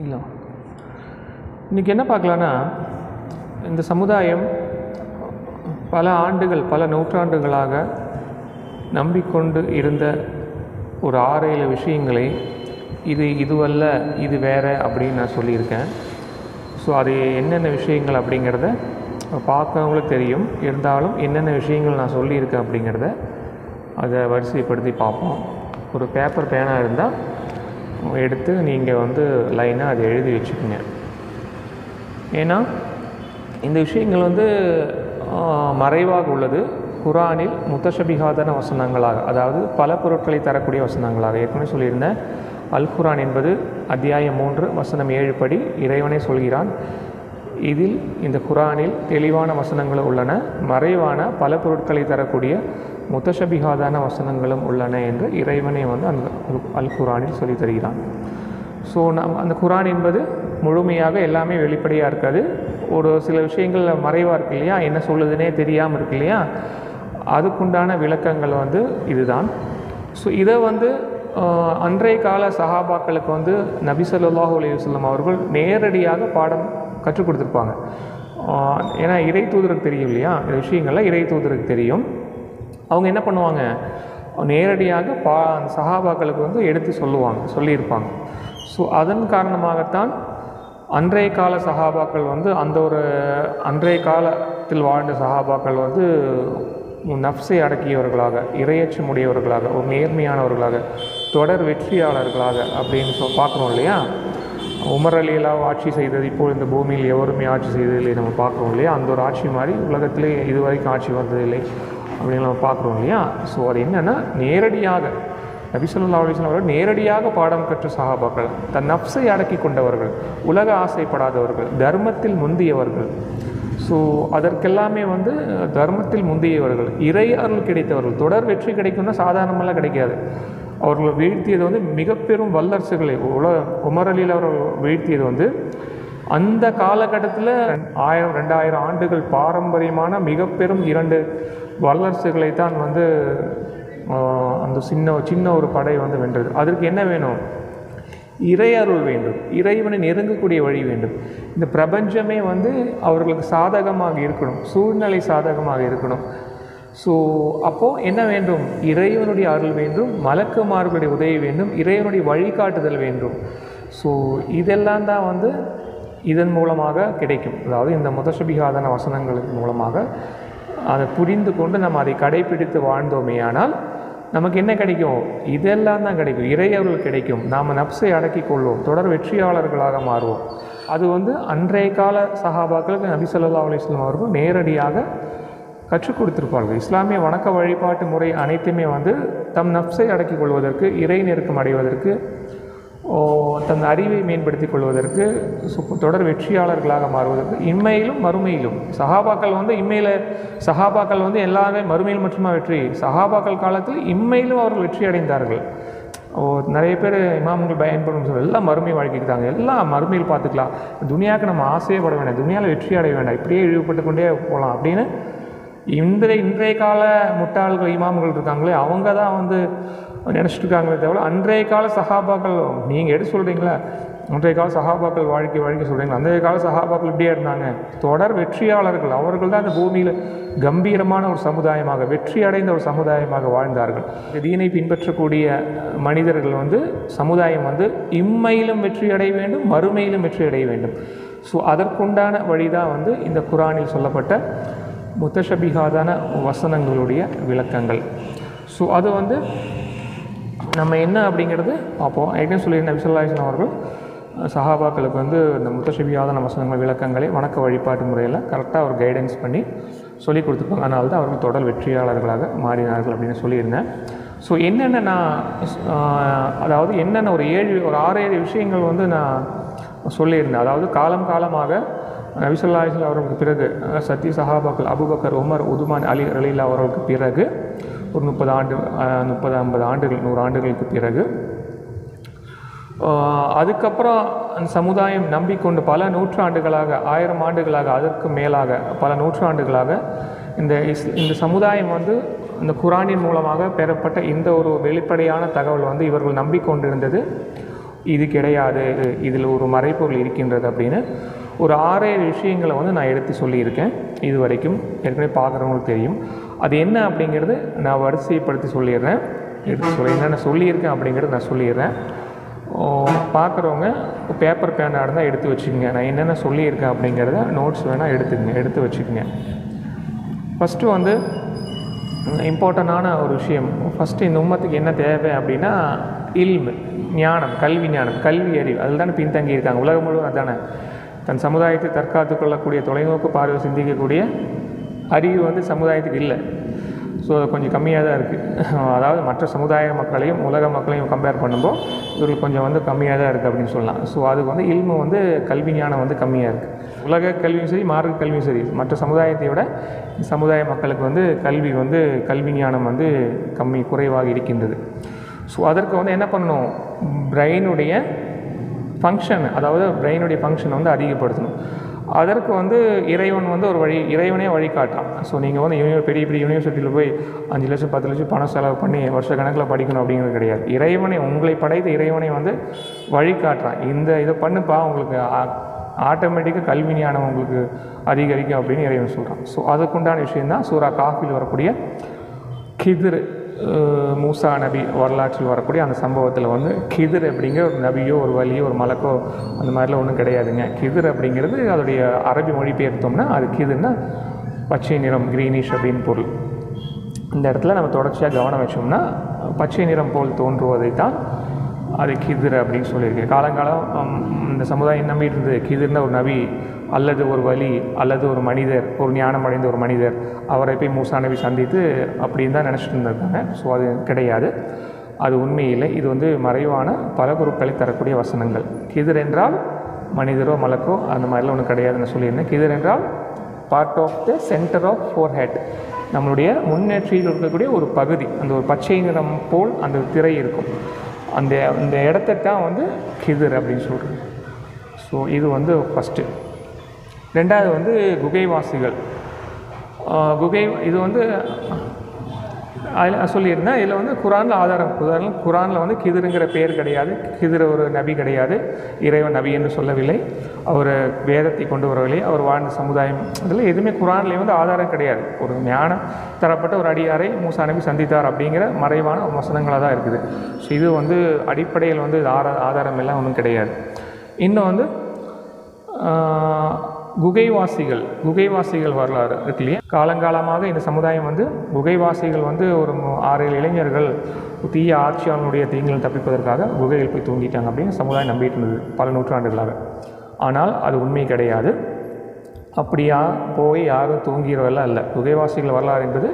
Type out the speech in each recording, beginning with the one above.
இல்லை. இன்றைக்கி என்ன பார்க்கலான்னா, இந்த சமுதாயம் பல ஆண்டுகள், பல நூற்றாண்டுகளாக நம்பிக்கொண்டு இருந்த ஒரு 6-7 விஷயங்களை இதுவல்ல, இது வேறு அப்படின்னு நான் சொல்லியிருக்கேன். ஸோ அது என்னென்ன விஷயங்கள் அப்படிங்கிறத பார்க்குறவங்களுக்கு தெரியும். இருந்தாலும் என்னென்ன விஷயங்கள் நான் சொல்லியிருக்கேன் அப்படிங்கிறத அதை வரிசைப்படுத்தி பார்ப்போம். ஒரு பேப்பர் பேனா இருந்தால் எடுத்து நீங்கள் லைனாக அதை எழுதி வச்சுக்கோங்க. ஏன்னா இந்த விஷயங்கள் மறைவாக உள்ளது. குரானில் முத்தஷபிகாதன வசனங்களாக, அதாவது பல பொருட்களை தரக்கூடிய வசனங்களாக ஏற்கனவே சொல்லியிருந்தேன். அல் குரான் என்பது அத்தியாயம் 3 வசனம் 7 படி இறைவனை சொல்கிறான். இதில் இந்த குரானில் தெளிவான வசனங்களும் உள்ளன, மறைவான பல பொருட்களை தரக்கூடிய முத்தஷபிகாதான வசனங்களும் உள்ளன என்று இறைவனை அந்த அல் குரானில் சொல்லி தருகிறான். ஸோ அந்த குரான் என்பது முழுமையாக எல்லாமே வெளிப்படையாக இருக்காது. ஒரு சில விஷயங்கள் மறைவாக இருக்கு இல்லையா, என்ன சொல்லுதுன்னே தெரியாமல் இருக்கு இல்லையா, அதுக்குண்டான விளக்கங்கள் இதுதான். ஸோ இதை அன்றைய கால சஹாபாக்களுக்கு நபி ஸல்லல்லாஹு அலைஹி வஸல்லம் அவர்கள் நேரடியாக பாடம் கற்றுக் கொடுத்துருப்பாங்க. ஏன்னா இறை தூதருக்கு தெரியும் இல்லையா, இந்த விஷயங்கள்லாம் இறை தூதருக்கு தெரியும். அவங்க என்ன பண்ணுவாங்க, நேரடியாக அந்த சஹாபாக்களுக்கு எடுத்து சொல்லியிருப்பாங்க. ஸோ அதன் காரணமாகத்தான் அன்றைய கால சஹாபாக்கள் அந்த ஒரு அன்றைய காலத்தில் வாழ்ந்த சஹாபாக்கள் நஃப்ஸை அடக்கியவர்களாக, இரையச்சம் உடையவர்களாக, ஒரு நேர்மையானவர்களாக, தொடர் வெற்றியாளர்களாக அப்படின்னு பார்க்குறோம் இல்லையா. உமர் அலியெல்லாம் ஆட்சி செய்தது இப்போது இந்த பூமியில் எவருமே ஆட்சி செய்ததில்லை நம்ம பார்க்குறோம் இல்லையா. அந்த ஒரு ஆட்சி மாதிரி உலகத்திலே இதுவரைக்கும் ஆட்சி வந்ததில்லை அப்படின்னு நம்ம பார்க்குறோம் இல்லையா. ஸோ அது என்னென்னா, நேரடியாக நபி ஸல்லல்லாஹு அலைஹி வஸல்லம் அவர்கள் நேரடியாக பாடம் கற்ற சஹாபாக்கள், தன் நஃப்ஸை அடக்கி கொண்டவர்கள், உலக ஆசைப்படாதவர்கள், தர்மத்தில் முந்தியவர்கள். ஸோ அதற்கெல்லாமே தர்மத்தில் முந்தியவர்கள், இறை அருள் கிடைத்தவர்கள். தொடர் வெற்றி கிடைக்கும்னா சாதாரணமெல்லாம் கிடைக்காது. அவர்களை வீழ்த்தியது மிக பெரும் வல்லரசுகளை உமர் அலியில் அவர்கள் வீழ்த்தியது அந்த காலகட்டத்தில் 1000-2000 ஆண்டுகள் பாரம்பரியமான மிக பெரும் 2 வல்லரசுகளை தான் அந்த சின்ன ஒரு படை வென்றது. அதற்கு என்ன வேணும்? இறை அருள் வேண்டும், இறைவனை நெருங்கக்கூடிய வழி வேண்டும். இந்த பிரபஞ்சமே அவர்களுக்கு சாதகமாக இருக்கணும், சூழ்நிலை சாதகமாக இருக்கணும். ஸோ அப்போது என்ன வேண்டும்? இறைவனுடைய அருள் வேண்டும், மலக்குமார்களுடைய உதவி வேண்டும், இறைவனுடைய வழிகாட்டுதல் வேண்டும். ஸோ இதெல்லாம் தான் இதன் மூலமாக கிடைக்கும். அதாவது இந்த முத்தஷபிகாதான வசனங்களுக்கு மூலமாக அதை புரிந்து கொண்டு நம்ம அதை கடைப்பிடித்து வாழ்ந்தோமேயானால் நமக்கு என்ன கிடைக்கும்? இதெல்லாம் தான் கிடைக்கும். இறையருள் கிடைக்கும், நாம் நஃப்ஸை அடக்கி கொள்வோம், தொடர் வெற்றியாளர்களாக மாறுவோம். அது அன்றைய கால சஹாபாக்களுக்கு நபி ஸல்லல்லாஹு அலைஹி வஸல்லம் அவர்கள் நேரடியாக கற்றுக் கொடுத்திருப்பார்கள். இஸ்லாமிய வணக்க வழிபாட்டு முறை அனைத்துமே தம் நஃப்ஸை அடக்கி கொள்வதற்கு, இறை நெருக்கம் அடைவதற்கு, தன் அறிவை மேம்படுத்திக் கொள்வதற்கு, தொடர் வெற்றியாளர்களாக மாறுவதற்கு, இம்மையிலும் மறுமையிலும். சஹாபாக்கள் இம்மையில் சஹாபாக்கள் எல்லாருமே மறுமையில் மட்டுமா வெற்றி? சஹாபாக்கள் காலத்தில் இம்மையிலும் அவர்கள் வெற்றி அடைந்தார்கள். நிறைய பேர் இமாம்கள் பயன்படும் சொல்ல எல்லாம் மறுமை வாழ்க்கைக்கு தாங்க, எல்லாம் மறுமையில் பார்த்துக்கலாம், துனியாவுக்கு நம்ம ஆசையே பட வேண்டாம், துனியாவில் வெற்றி அடைய வேண்டாம், இப்படியே இழிவுபட்டு கொண்டே போகலாம் அப்படின்னு இன்றைய கால முட்டாள்கள் இமாம்கள் இருக்காங்களே, அவங்க தான் நினச்சிட்டு இருக்காங்களே தவிர அன்றைய கால சஹாபாக்கள், நீங்கள் எடுத்து சொல்கிறீங்களா, அன்றைய கால சஹாபாக்கள் வாழ்க்கை சொல்கிறீங்களா, அன்றைய கால சஹாபாக்கள் இப்படியே இருந்தாங்க, தொடர் வெற்றியாளர்கள். அவர்கள் தான் இந்த பூமியில் கம்பீரமான ஒரு சமுதாயமாக, வெற்றி அடைந்த ஒரு சமுதாயமாக வாழ்ந்தார்கள். தீனை பின்பற்றக்கூடிய மனிதர்கள் சமுதாயம் இம்மையிலும் வெற்றி அடைய வேண்டும், மறுமையிலும் வெற்றி அடைய வேண்டும். ஸோ அதற்குண்டான வழிதான் இந்த குரானில் சொல்லப்பட்ட முத்தஷபிகாதான வசனங்களுடைய விளக்கங்கள். ஸோ அது நம்ம என்ன அப்படிங்கிறது பார்ப்போம். ஏற்கனவே சொல்லியிருந்த நபி ஸல்லல்லாஹு அலைஹி வஸல்லம் அவர்கள் சஹாபாக்களுக்கு இந்த முத்தஷபிகாதான வசனங்கள் விளக்கங்களை வணக்க வழிபாட்டு முறையில் கரெக்டாக ஒரு கைடன்ஸ் பண்ணி சொல்லிக் கொடுத்துருப்பாங்க. அதனால தான் அவர்கள் தொடர் வெற்றியாளர்களாக மாறினார்கள் அப்படின்னு சொல்லியிருந்தேன். ஸோ என்னென்ன நான் அதாவது என்னென்ன ஒரு 6-7 விஷயங்கள் நான் சொல்லியிருந்தேன். அதாவது காலமாக நபி ஸல்லல்லாஹு அலைஹி வஸல்லம் அவர்களுக்கு பிறகு சத்திய சஹாபாக்கள் அபூபக்கர், உமர், உதுமான், அலி ரலியல்லாஹு அவர்களுக்கு பிறகு ஒரு 30-50 ஆண்டுகள், 100 ஆண்டுகளுக்கு பிறகு அதுக்கப்புறம் அந்த சமுதாயம் நம்பிக்கொண்டு பல நூற்றாண்டுகளாக, 1000 ஆண்டுகளாக, அதற்கு மேலாக பல நூற்றாண்டுகளாக இந்த சமுதாயம் இந்த குரானின் மூலமாக பெறப்பட்ட இந்த ஒரு வெளிப்படையான தகவல் இவர்கள் நம்பிக்கொண்டிருந்தது இது கிடையாது, இதில் ஒரு மறைப்பொருள் இருக்கின்றது அப்படின்னு ஒரு 6-7 விஷயங்களை வந்து நான் எடுத்து சொல்லியிருக்கேன். இது வரைக்கும் ஏற்கனவே பார்க்குறவங்களுக்கு தெரியும். அது என்ன அப்படிங்கிறது நான் வரிசைப்படுத்தி சொல்லிடுறேன். என்னென்ன சொல்லியிருக்கேன் அப்படிங்கிறது நான் சொல்லிடுறேன். பார்க்குறவங்க பேப்பர் பேனாக இருந்தால் எடுத்து வச்சுக்கோங்க. நான் என்னென்ன சொல்லியிருக்கேன் அப்படிங்கிறத நோட்ஸ் வேணால் எடுத்து வச்சுக்கோங்க. ஃபஸ்ட்டு வந்து இம்பார்ட்டண்டான ஒரு விஷயம், ஃபஸ்ட்டு இந்த உம்மத்துக்கு என்ன தேவை அப்படின்னா ஞானம், கல்வி அறிவு. அதில் தானே பின்தங்கி இருக்காங்க. உலகம் முழுவதும் அதுதானே. தன் சமுதாயத்தை தற்காத்து கொள்ளக்கூடிய தொலைநோக்கு பார்வை சிந்திக்கக்கூடிய அறிவு வந்து சமுதாயத்துக்கு இல்லை. ஸோ அது கொஞ்சம் கம்மியாக தான் இருக்குது. அதாவது மற்ற சமுதாய மக்களையும் உலக மக்களையும் கம்பேர் பண்ணும்போது இவர்களுக்கு கொஞ்சம் வந்து கம்மியாக தான் இருக்குது அப்படின்னு சொல்லலாம். ஸோ அதுக்கு வந்து இல்மு வந்து கல்வி ஞானம் வந்து கம்மியாக இருக்குது. உலக கல்வியும் சரி, மார்க்க கல்வியும் சரி, மற்ற சமுதாயத்தை விட சமுதாய மக்களுக்கு வந்து கல்வி ஞானம் வந்து குறைவாக இருக்கின்றது. ஸோ அதற்கு வந்து என்ன பண்ணணும், பிரெயினுடைய ஃபங்க்ஷன், அதாவது பிரெயினுடைய ஃபங்க்ஷனை வந்து அதிகப்படுத்தணும். அதற்கு வந்து இறைவன் வந்து இறைவனே வழிகாட்டுறான். ஸோ நீங்கள் வந்து பெரிய பெரிய யூனிவர்சிட்டியில் போய் 5 லட்சம் 10 லட்சம் பணம் செலவு பண்ணி வருஷ கணக்கில் படிக்கணும் அப்படிங்கிறது கிடையாது. உங்களை படைத்த இறைவனை வந்து வழிகாட்டுறான். இதை பண்ணுப்பா, உங்களுக்கு ஆட்டோமேட்டிக்காக கல்வி ஞானம் உங்களுக்கு அதிகரிக்கும் அப்படின்னு இறைவன் சொல்கிறான். ஸோ அதுக்குண்டான விஷயந்தான் சூரா காஃபில் வரக்கூடிய கிதிர், மூசா நபி வரலாற்றில் வரக்கூடிய அந்த சம்பவத்தில் வந்து கிதிர் அப்படிங்கிற ஒரு நபியோ ஒரு வலியோ ஒரு மலக்கோ அந்த மாதிரிலாம் ஒன்றும் கிடையாதுங்க. கிதிர் அப்படிங்கிறது அதோடைய அரபி மொழிபெயர்த்தோம்னா அது கிதிர்னா பச்சை நிறம், க்ரீனிஷ் அப்படின்னு பொருள். இந்த இடத்துல நம்ம தொடர்ச்சியாக கவனம் வச்சோம்னா பச்சை நிறம் போல் தோன்றுவதை தான் அது கிதிர் அப்படின்னு சொல்லியிருக்கு. காலங்காலம் இந்த சமுதாயம் நம்பிட்டு இருந்தது கிதிர்னா ஒரு நபி அல்லது ஒரு வலி அல்லது ஒரு மனிதர், ஒரு ஞானம் அடைந்த ஒரு மனிதர், அவரை போய் மூசா நபி சந்தித்து அப்படின்னு தான் நினச்சிட்டு இருந்திருக்காங்க. ஸோ அது கிடையாது, அது உண்மையில்லை. இது வந்து மறைவான பல பொருட்களை தரக்கூடிய வசனங்கள். கிதிர் என்றால் மனிதரோ மலக்கோ அந்த மாதிரிலாம் ஒன்றும் கிடையாதுன்னு சொல்லியிருந்தேன். கிதிர் என்றால் part of the centre of forehead, நம்மளுடைய முன்னேற்றியில் இருக்கக்கூடிய ஒரு பகுதி, அந்த ஒரு பச்சை நிறம் போல் அந்த திரை இருக்கும். அந்த இடத்த தான் வந்து கிதிர் அப்படின்னு சொல்கிறது. ஸோ இது வந்து ஃபஸ்ட்டு. ரெண்டாவது வந்து குகைவாசிகள். இது வந்து அதில் சொல்லியிருந்தேன். இதில் வந்து குரானில் ஆதாரம், குரானில் வந்து கிதிருங்கிற பேர் கிடையாது, கிதிர் ஒரு நபி கிடையாது, இறைவன் நபி என்று சொல்லவில்லை, அவர் வேதத்தை கொண்டு வரவில்லை, அவர் வாழ்ந்த சமுதாயம், அதில் எதுவுமே குரான்லேயே வந்து ஆதாரம் கிடையாது. ஒரு ஞானம் தரப்பட்ட ஒரு அடியாரை மூசா நபி சந்தித்தார் அப்படிங்கிற மறைவான வசனங்களாக தான் இருக்குது. ஸோ இது வந்து அடிப்படையில் வந்து ஆதாரம் எல்லாம் ஒன்றும் கிடையாது. இன்னும் வந்து குகைவாசிகள் வரலாறு இருக்கு இல்லையா. காலங்காலமாக இந்த சமுதாயம் வந்து குகைவாசிகள் வந்து ஒரு 6-7 இளைஞர்கள் தீய ஆட்சியாளனுடைய தீங்கில் தப்பிப்பதற்காக குகையில் போய் தூங்கிட்டாங்க அப்படின்னு சமுதாயம் நம்பிட்டு இருந்தது பல நூற்றாண்டுகளாக. ஆனால் அது உண்மை கிடையாது. அப்படியா போய் யாரும் தூங்கிறவெல்லாம் இல்லை. குகைவாசிகள் வரலாறு என்பது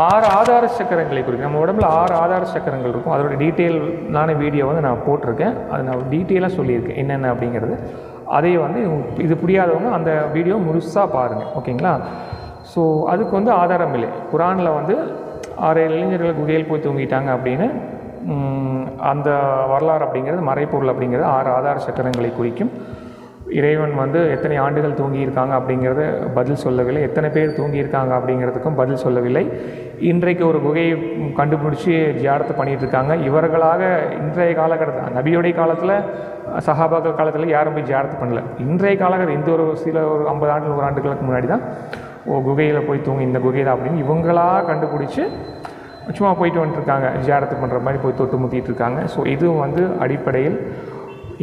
6 ஆதார சக்கரங்களை குறிக்கும். நம்ம உடம்புல 6 ஆதார சக்கரங்கள் இருக்கும். அதோட டீட்டெயிலான வீடியோ வந்து நான் போட்டிருக்கேன். அது நான் டீட்டெயிலாக சொல்லியிருக்கேன் என்னென்ன அப்படிங்கிறது. அதே வந்து இது புரியாதவங்க அந்த வீடியோ முழுசாக பாருங்கள், ஓகேங்களா. ஸோ அதுக்கு வந்து ஆதாரம் இல்லை. குரானில் வந்து 6 இளைஞர்கள் குகையில் போய் தூங்கிட்டாங்க அப்படின்னு அந்த வரலாறு அப்படிங்கிறது மறைப்பொருள் அப்படிங்கிறது 6 ஆதார சக்கரங்களை குறிக்கும். இறைவன் வந்து எத்தனை ஆண்டுகள் தூங்கியிருக்காங்க அப்படிங்கிறத பதில் சொல்லவில்லை, எத்தனை பேர் தூங்கியிருக்காங்க அப்படிங்கிறதுக்கும் பதில் சொல்லவில்லை. இன்றைக்கு ஒரு குகையை கண்டுபிடிச்சி ஜியாரத்தை பண்ணிகிட்ருக்காங்க. இவர்களாக இன்றைய காலகட்டத்தில், நபியோடைய காலத்தில் சஹாபாக்கள் காலத்தில் யாரும் போய் ஜியாரத்து பண்ணல. இன்றைய காலகட்டம் இந்த ஒரு 50 ஆண்டு 100 ஆண்டுகளுக்கு முன்னாடி தான் குகையில் போய் இந்த குகை தான் அப்படின்னு இவங்களாக கண்டுபிடிச்சி சும்மா போயிட்டு வந்துட்டுருக்காங்க, ஜியாரத்து பண்ணுற மாதிரி போய் தொட்டு முத்திட்டு இருக்காங்க. ஸோ இதுவும் வந்து அடிப்படையில்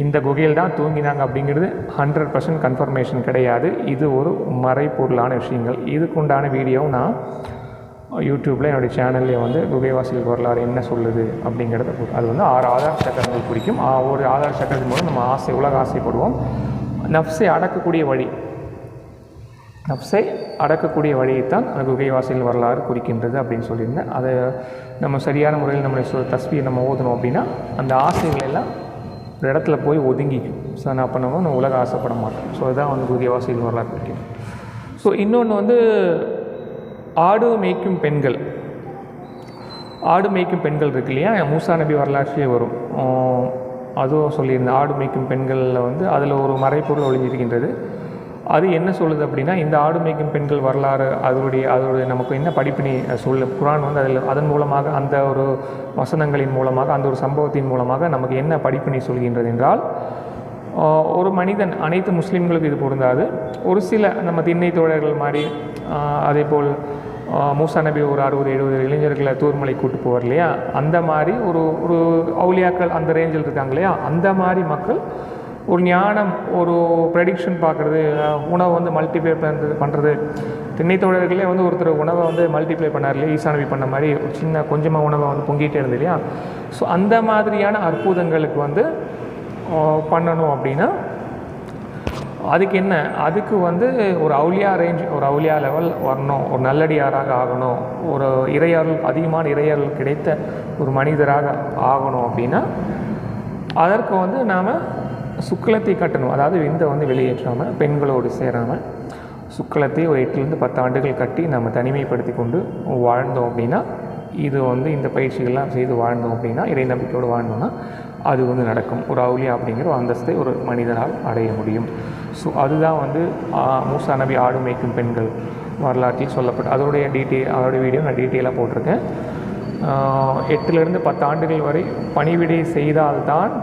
இந்த குகையில் தான் தூங்கினாங்க அப்படிங்கிறது 100% கன்ஃபர்மேஷன் கிடையாது. இது ஒரு மறைப்பொருளான விஷயங்கள். இதுக்குண்டான வீடியோவும் நான் யூடியூப்பில் என்னுடைய சேனல்லே வந்து குகைவாசிகள் வரலாறு என்ன சொல்லுது அப்படிங்கிறத அது வந்து 6 ஆதார சக்கரங்கள் குறிக்கும். ஒரு ஆதார சக்கரத்தின் மூலம் நம்ம உலக ஆசைப்படுவோம். நஃப்ஸை அடக்கக்கூடிய வழியைத்தான் அந்த குகைவாசிகள் வரலாறு குறிக்கின்றது அப்படின்னு சொல்லியிருந்தேன். அதை நம்ம சரியான முறையில் நம்மளுடைய தஸ்பீயை நம்ம ஓதணும் அப்படின்னா அந்த ஆசைகள் எல்லாம் ஒரு இடத்துல போய் ஒதுங்கிக்கும். ஸோ நான் பண்ணுவோம், நான் உலக ஆசைப்பட மாட்டேன். ஸோ இதுதான் வந்து குகைவாசிகள் வரலாறு குறிக்கும். ஸோ இன்னொன்று வந்து ஆடு மேய்க்கும் பெண்கள் இருக்கு இல்லையா, மூசா நபி வரலாற்றிலே வரும். அதுவும் சொல்லியிருந்தேன். ஆடு மேய்க்கும் பெண்களில் வந்து அதில் ஒரு மறைப்பொருள் ஒளிஞ்சிருக்கின்றது. அது என்ன சொல்லுது அப்படின்னா, இந்த ஆடு மேய்க்கும் பெண்கள் வரலாறு அதோடைய நமக்கு என்ன படிப்பினை சொல்லு குர்ஆன் வந்து அதன் மூலமாக, அந்த ஒரு வசனங்களின் மூலமாக, அந்த ஒரு சம்பவத்தின் மூலமாக நமக்கு என்ன படிப்பினை சொல்கின்றது என்றால், ஒரு மனிதன், அனைத்து முஸ்லீம்களுக்கு இது பொருந்தாது, ஒரு சில நம்ம திண்ணை தோழர்கள் மாதிரி, அதேபோல் மூசா நபி ஒரு 60-70 இளைஞர்களை தூர்மலை கூட்டு போவார் இல்லையா, அந்த மாதிரி ஒரு அவுலியாக்கள் அந்த ரேஞ்சில் இருக்காங்க இல்லையா, அந்த மாதிரி மக்கள் ஒரு ஞானம், ஒரு ப்ரெடிக்ஷன் பார்க்குறது, உணவை வந்து மல்டிப்ளை பண்ணுறது. திண்ணை தோழர்களே வந்து ஒருத்தர் உணவை வந்து மல்டிப்ளை பண்ணார் இல்லையா, ஈசா நபி பண்ண மாதிரி ஒரு சின்ன கொஞ்சமாக உணவை வந்து பொங்கிட்டே இருந்தது இல்லையா. ஸோ அந்த மாதிரியான அற்புதங்களுக்கு வந்து பண்ணணும் அப்படின்னா அதுக்கு என்ன, அதுக்கு வந்து ஒரு அவுலியா ரேஞ்ச், ஒரு அவுலியா லெவல் வரணும், ஒரு நல்லடியாராக ஆகணும், ஒரு இறையருள், அதிகமான இறையருள் கிடைத்த ஒரு மனிதராக ஆகணும் அப்படின்னா அதற்கு வந்து நாம் சுக்லத்தை கட்டணும். அதாவது விந்தை வந்து வெளியேற்றாமல், பெண்களோடு சேராமல், சுக்லத்தை ஒரு 8-10 ஆண்டுகள் கட்டி நம்ம தனிமைப்படுத்தி கொண்டு வாழ்ந்தோம் அப்படின்னா, இது வந்து இந்த பயிற்சிகள்லாம் செய்து வாழ்ந்தோம் அப்படின்னா, இறை நம்பிக்கையோடு வாழ்ந்தோம்னா அது வந்து நடக்கும். ஒரு அவுலியா அப்படிங்கிற ஒரு அந்தஸ்தை ஒரு மனிதனால் அடைய முடியும். ஸோ அதுதான் வந்து மூசா நபி ஆடு மேய்க்கும் பெண்கள் வரலாற்றில் சொல்லப்பட்டு, அதோடைய வீடியோ நான் டீட்டெயிலாக போட்டிருக்கேன். 8-10 ஆண்டுகள் வரை பணிவிடை செய்தால்தான்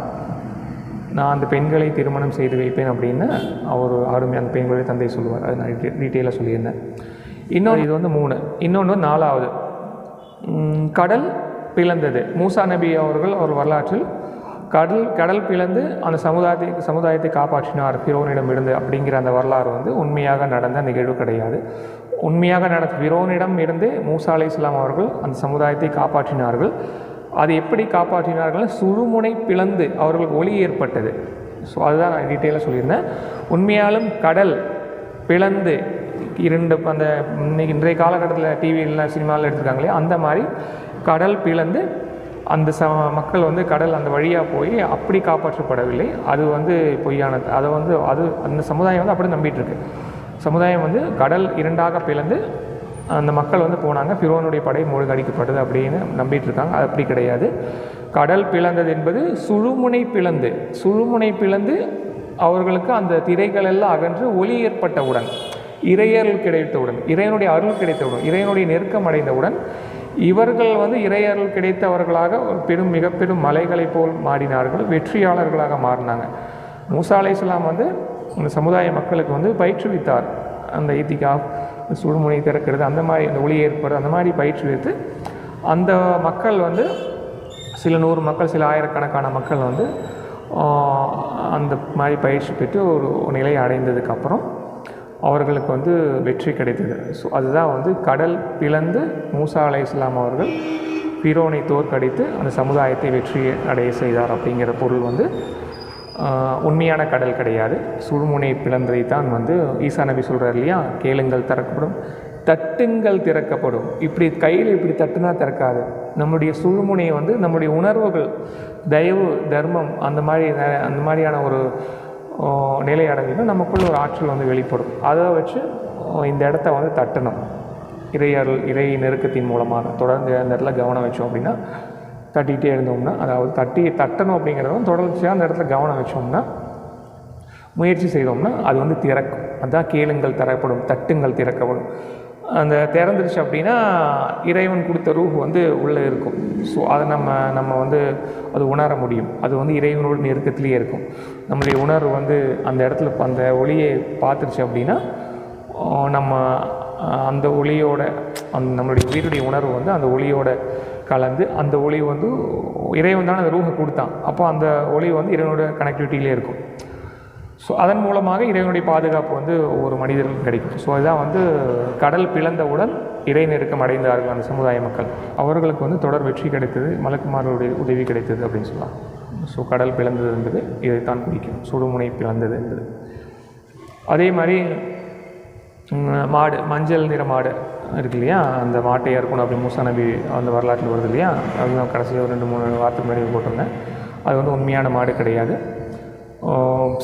நான் அந்த பெண்களை திருமணம் செய்து வைப்பேன் அப்படின்னு அவர் அந்த பெண்களுடைய தந்தை சொல்லுவார். அது நான் டீட்டெயிலாக சொல்லியிருந்தேன். இன்னொன்று, இது வந்து 3. இன்னொன்று 4வது, கடல் பிளந்தது. மூசா நபி அவர்கள் ஒரு வரலாற்றில் கடல் பிளந்து அந்த சமுதாயத்தை காப்பாற்றினார் ஃபிரௌனிடம் இருந்து அப்படிங்கிற அந்த வரலாறு வந்து உண்மையாக நடந்த நிகழ்வு கிடையாது. உண்மையாக நடந்த ஃபிரௌனிடம் இருந்து மூசா அலைஹிஸ்ஸலாம் அவர்கள் அந்த சமுதாயத்தை காப்பாற்றினார்கள். அது எப்படி காப்பாற்றினார்கள்? சுழுமுனை பிளந்து அவர்களுக்கு ஒளி ஏற்பட்டது. ஸோ அதுதான் நான் டீட்டெயிலாக சொல்லியிருந்தேன். உண்மையாலும் கடல் பிளந்து அந்த இன்றைய காலகட்டத்தில் டிவியில் சினிமாவில் எடுத்துருக்காங்களே, அந்த மாதிரி கடல் பிளந்து அந்த மக்கள் வந்து கடல் அந்த வழியாக போய் அப்படி காப்பாற்றப்படவில்லை. அது வந்து பொய்யானது. அது அந்த சமுதாயம் வந்து அப்படி நம்பிட்டுருக்கு. சமுதாயம் வந்து கடல் 2ஆக பிளந்து அந்த மக்கள் வந்து போனாங்க, ஃபிரௌனுடைய படை மூழ்கடிக்கப்பட்டது அப்படின்னு நம்பிட்டுருக்காங்க. அது அப்படி கிடையாது. கடல் பிளந்தது என்பது சுழுமுனை பிளந்து அவர்களுக்கு அந்த திரைகள் எல்லாம் அகன்று ஒளி ஏற்பட்டவுடன், இறையருள் கிடைத்தவுடன், இறைவனுடைய அருள் கிடைத்தவுடன், இறைவனுடைய நெருக்கம் அடைந்தவுடன் இவர்கள் வந்து இறையருள் கிடைத்தவர்களாக ஒரு மிக பெரும் மலைகளை போல் மாறினார்கள், வெற்றியாளர்களாக மாறினாங்க. மூசா அலைஹிஸ்ஸலாம் வந்து அந்த சமுதாய மக்களுக்கு வந்து பயிற்றுவித்தார். அந்த இத்திகாஃப், சுழுமுனை திறக்கிறது, அந்த மாதிரி அந்த ஒளி ஏற்படுறது, அந்த மாதிரி பயிற்றுவித்து அந்த மக்கள் வந்து சில 100 மக்கள், சில ஆயிரக்கணக்கான மக்கள் வந்து அந்த மாதிரி பயிற்சி பெற்று ஒரு நிலையை அடைந்ததுக்கப்புறம் அவர்களுக்கு வந்து வெற்றி கிடைத்தது. ஸோ அதுதான் வந்து கடல் பிளந்து மூசா அலைஹிஸ்ஸலாம் அவர்கள் ஃபிரௌனை தோற்கடித்து அந்த சமுதாயத்தை வெற்றி அடைய செய்தார் அப்படிங்கிற பொருள் வந்து உண்மையான கடல் கிடையாது. சுழுமுனை பிளந்ததை தான் வந்து ஈசா நபி சொல்கிறார் இல்லையா, கேளுங்கள் திறக்கப்படும், தட்டுங்கள் திறக்கப்படும். இப்படி கையில் இப்படி தட்டுனா திறக்காது. நம்முடைய சுழுமுனையை வந்து நம்முடைய உணர்வுகள், தயவு, தர்மம், அந்த மாதிரியான ஒரு நிலை அடைஞ்சிடும். நமக்குள்ள ஒரு ஆற்றல் வந்து வெளிப்படும். அதை வச்சு இந்த இடத்த வந்து தட்டணும். இறை நெருக்கத்தின் மூலமாக தொடர்ந்து அந்த இடத்துல கவனம் வச்சோம் அப்படின்னா, தட்டிகிட்டே இருந்தோம்னா, அதாவது தட்டணும் அப்படிங்கிறதும் தொடர்ச்சியாக அந்த இடத்துல கவனம் வச்சோம்னா, முயற்சி செய்தோம்னா அது வந்து திறக்கும். அதுதான் கேளுங்கள் திறக்கப்படும், தட்டுங்கள் திறக்கப்படும். அந்த திறந்துருச்சு அப்படின்னா இறைவன் கொடுத்த ரூஹ் வந்து உள்ளே இருக்கும். ஸோ அதை நம்ம வந்து அது உணர முடியும். அது வந்து இறைவனோட நெருக்கத்திலேயே இருக்கும். நம்முடைய உணர்வு வந்து அந்த இடத்துல அந்த ஒளியை பார்த்துருச்சு அப்படின்னா நம்ம அந்த ஒளியோட நம்மளுடைய உயிருடைய உணர்வு வந்து அந்த ஒளியோட கலந்து, அந்த ஒளி வந்து இறைவன் தானே அந்த ரூஹை கொடுத்தான். அப்போ அந்த ஒளி வந்து இறைவனோட கனெக்டிவிட்டியிலே இருக்கும். ஸோ அதன் மூலமாக இறைவனுடைய பாதுகாப்பு வந்து ஒவ்வொரு மனிதர்களுக்கும் கிடைக்கும். ஸோ அதுதான் வந்து கடல் பிளந்தவுடன் இறை நெருக்கம் அடைந்தார்கள் அந்த சமுதாய மக்கள். அவர்களுக்கு வந்து தொடர் வெற்றி கிடைத்தது, மலக்குமார்களுடைய உதவி கிடைத்தது அப்படின்னு சொல்லலாம். ஸோ கடல் பிளந்தது என்பது இதைத்தான் குறிக்கும், சுடுமுனை பிளந்தது என்பது. அதே மாதிரி மாடு, மஞ்சள் நிற மாடு இருக்கு இல்லையா, அந்த மாட்டை இருக்கணும் அப்படி மூசா நபி அந்த வரலாற்றில் வருது இல்லையா, அதுதான் கடைசியாக ஒரு 2-3 வார்த்தை முன்னாடி போட்டிருந்தேன். அது வந்து உண்மையான மாடு கிடையாது.